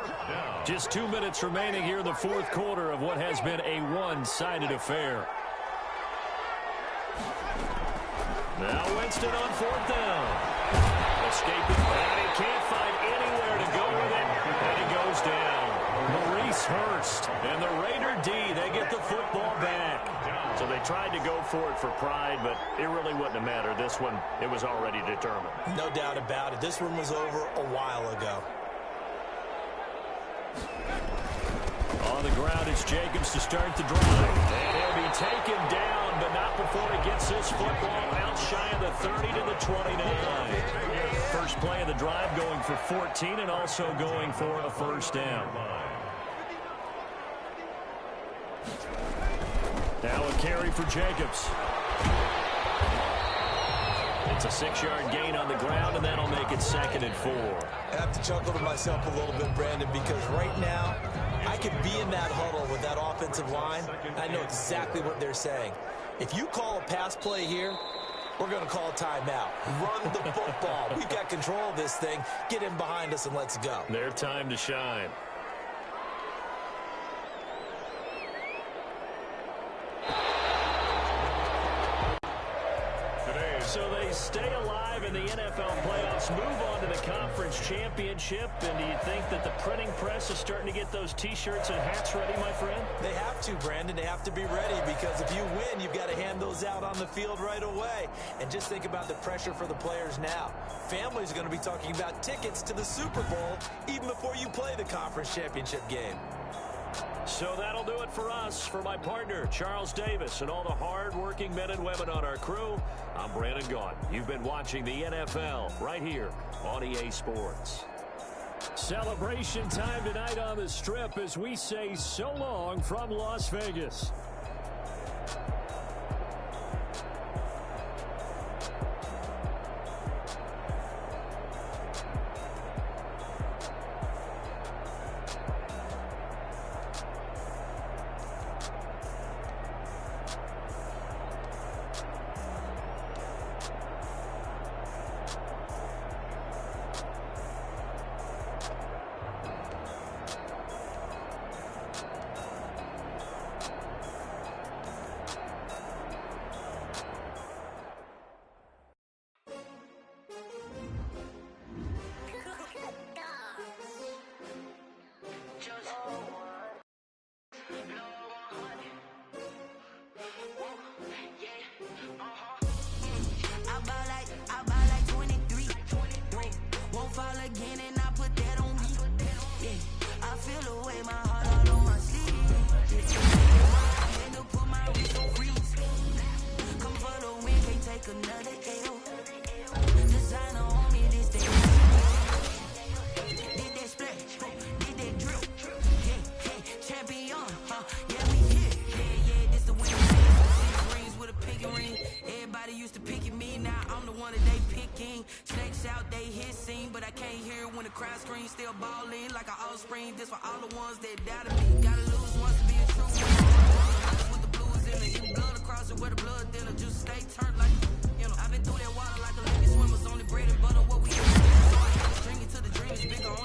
Just 2 minutes remaining here in the 4th quarter of what has been a one-sided affair. Now Winston on 4th down. Escaping, and he can't find anywhere to go with it, and he goes down. Maurice Hurst and the Raider D, they get the football back. So they tried to go for it for pride, but it really wouldn't have mattered. This one, it was already determined. No doubt about it. This one was over a while ago. On the ground, it's Jacobs to start the drive. And he'll be taken down, but not before he gets this football out shy of the 30 to the 29. First play of the drive going for 14 and also going for a 1st down. Now a carry for Jacobs. It's a 6-yard gain on the ground, and that'll make it 2nd and 4. I have to chuckle to myself a little bit, Brandon, because right now I could be in that huddle with that offensive line. I know exactly what they're saying. If you call a pass play here, we're going to call a timeout. Run the football. We've got control of this thing. Get in behind us and let's go. Their time to shine. So they stay alive in the NFL playoffs, move on to the conference championship. And do you think that the printing press is starting to get those T-shirts and hats ready, my friend? They have to, Brandon. They have to be ready, because if you win, win, you've got to hand those out on the field right away. And just think about the pressure for the players now. Families are going to be talking about tickets to the Super Bowl even before you play the conference championship game. So that'll do it for us. For my partner, Charles Davis, and all the hard-working men and women on our crew, I'm Brandon Gaudin. You've been watching the NFL right here on EA Sports. Celebration time tonight on the Strip as we say so long from Las Vegas.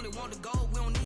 Only want to go.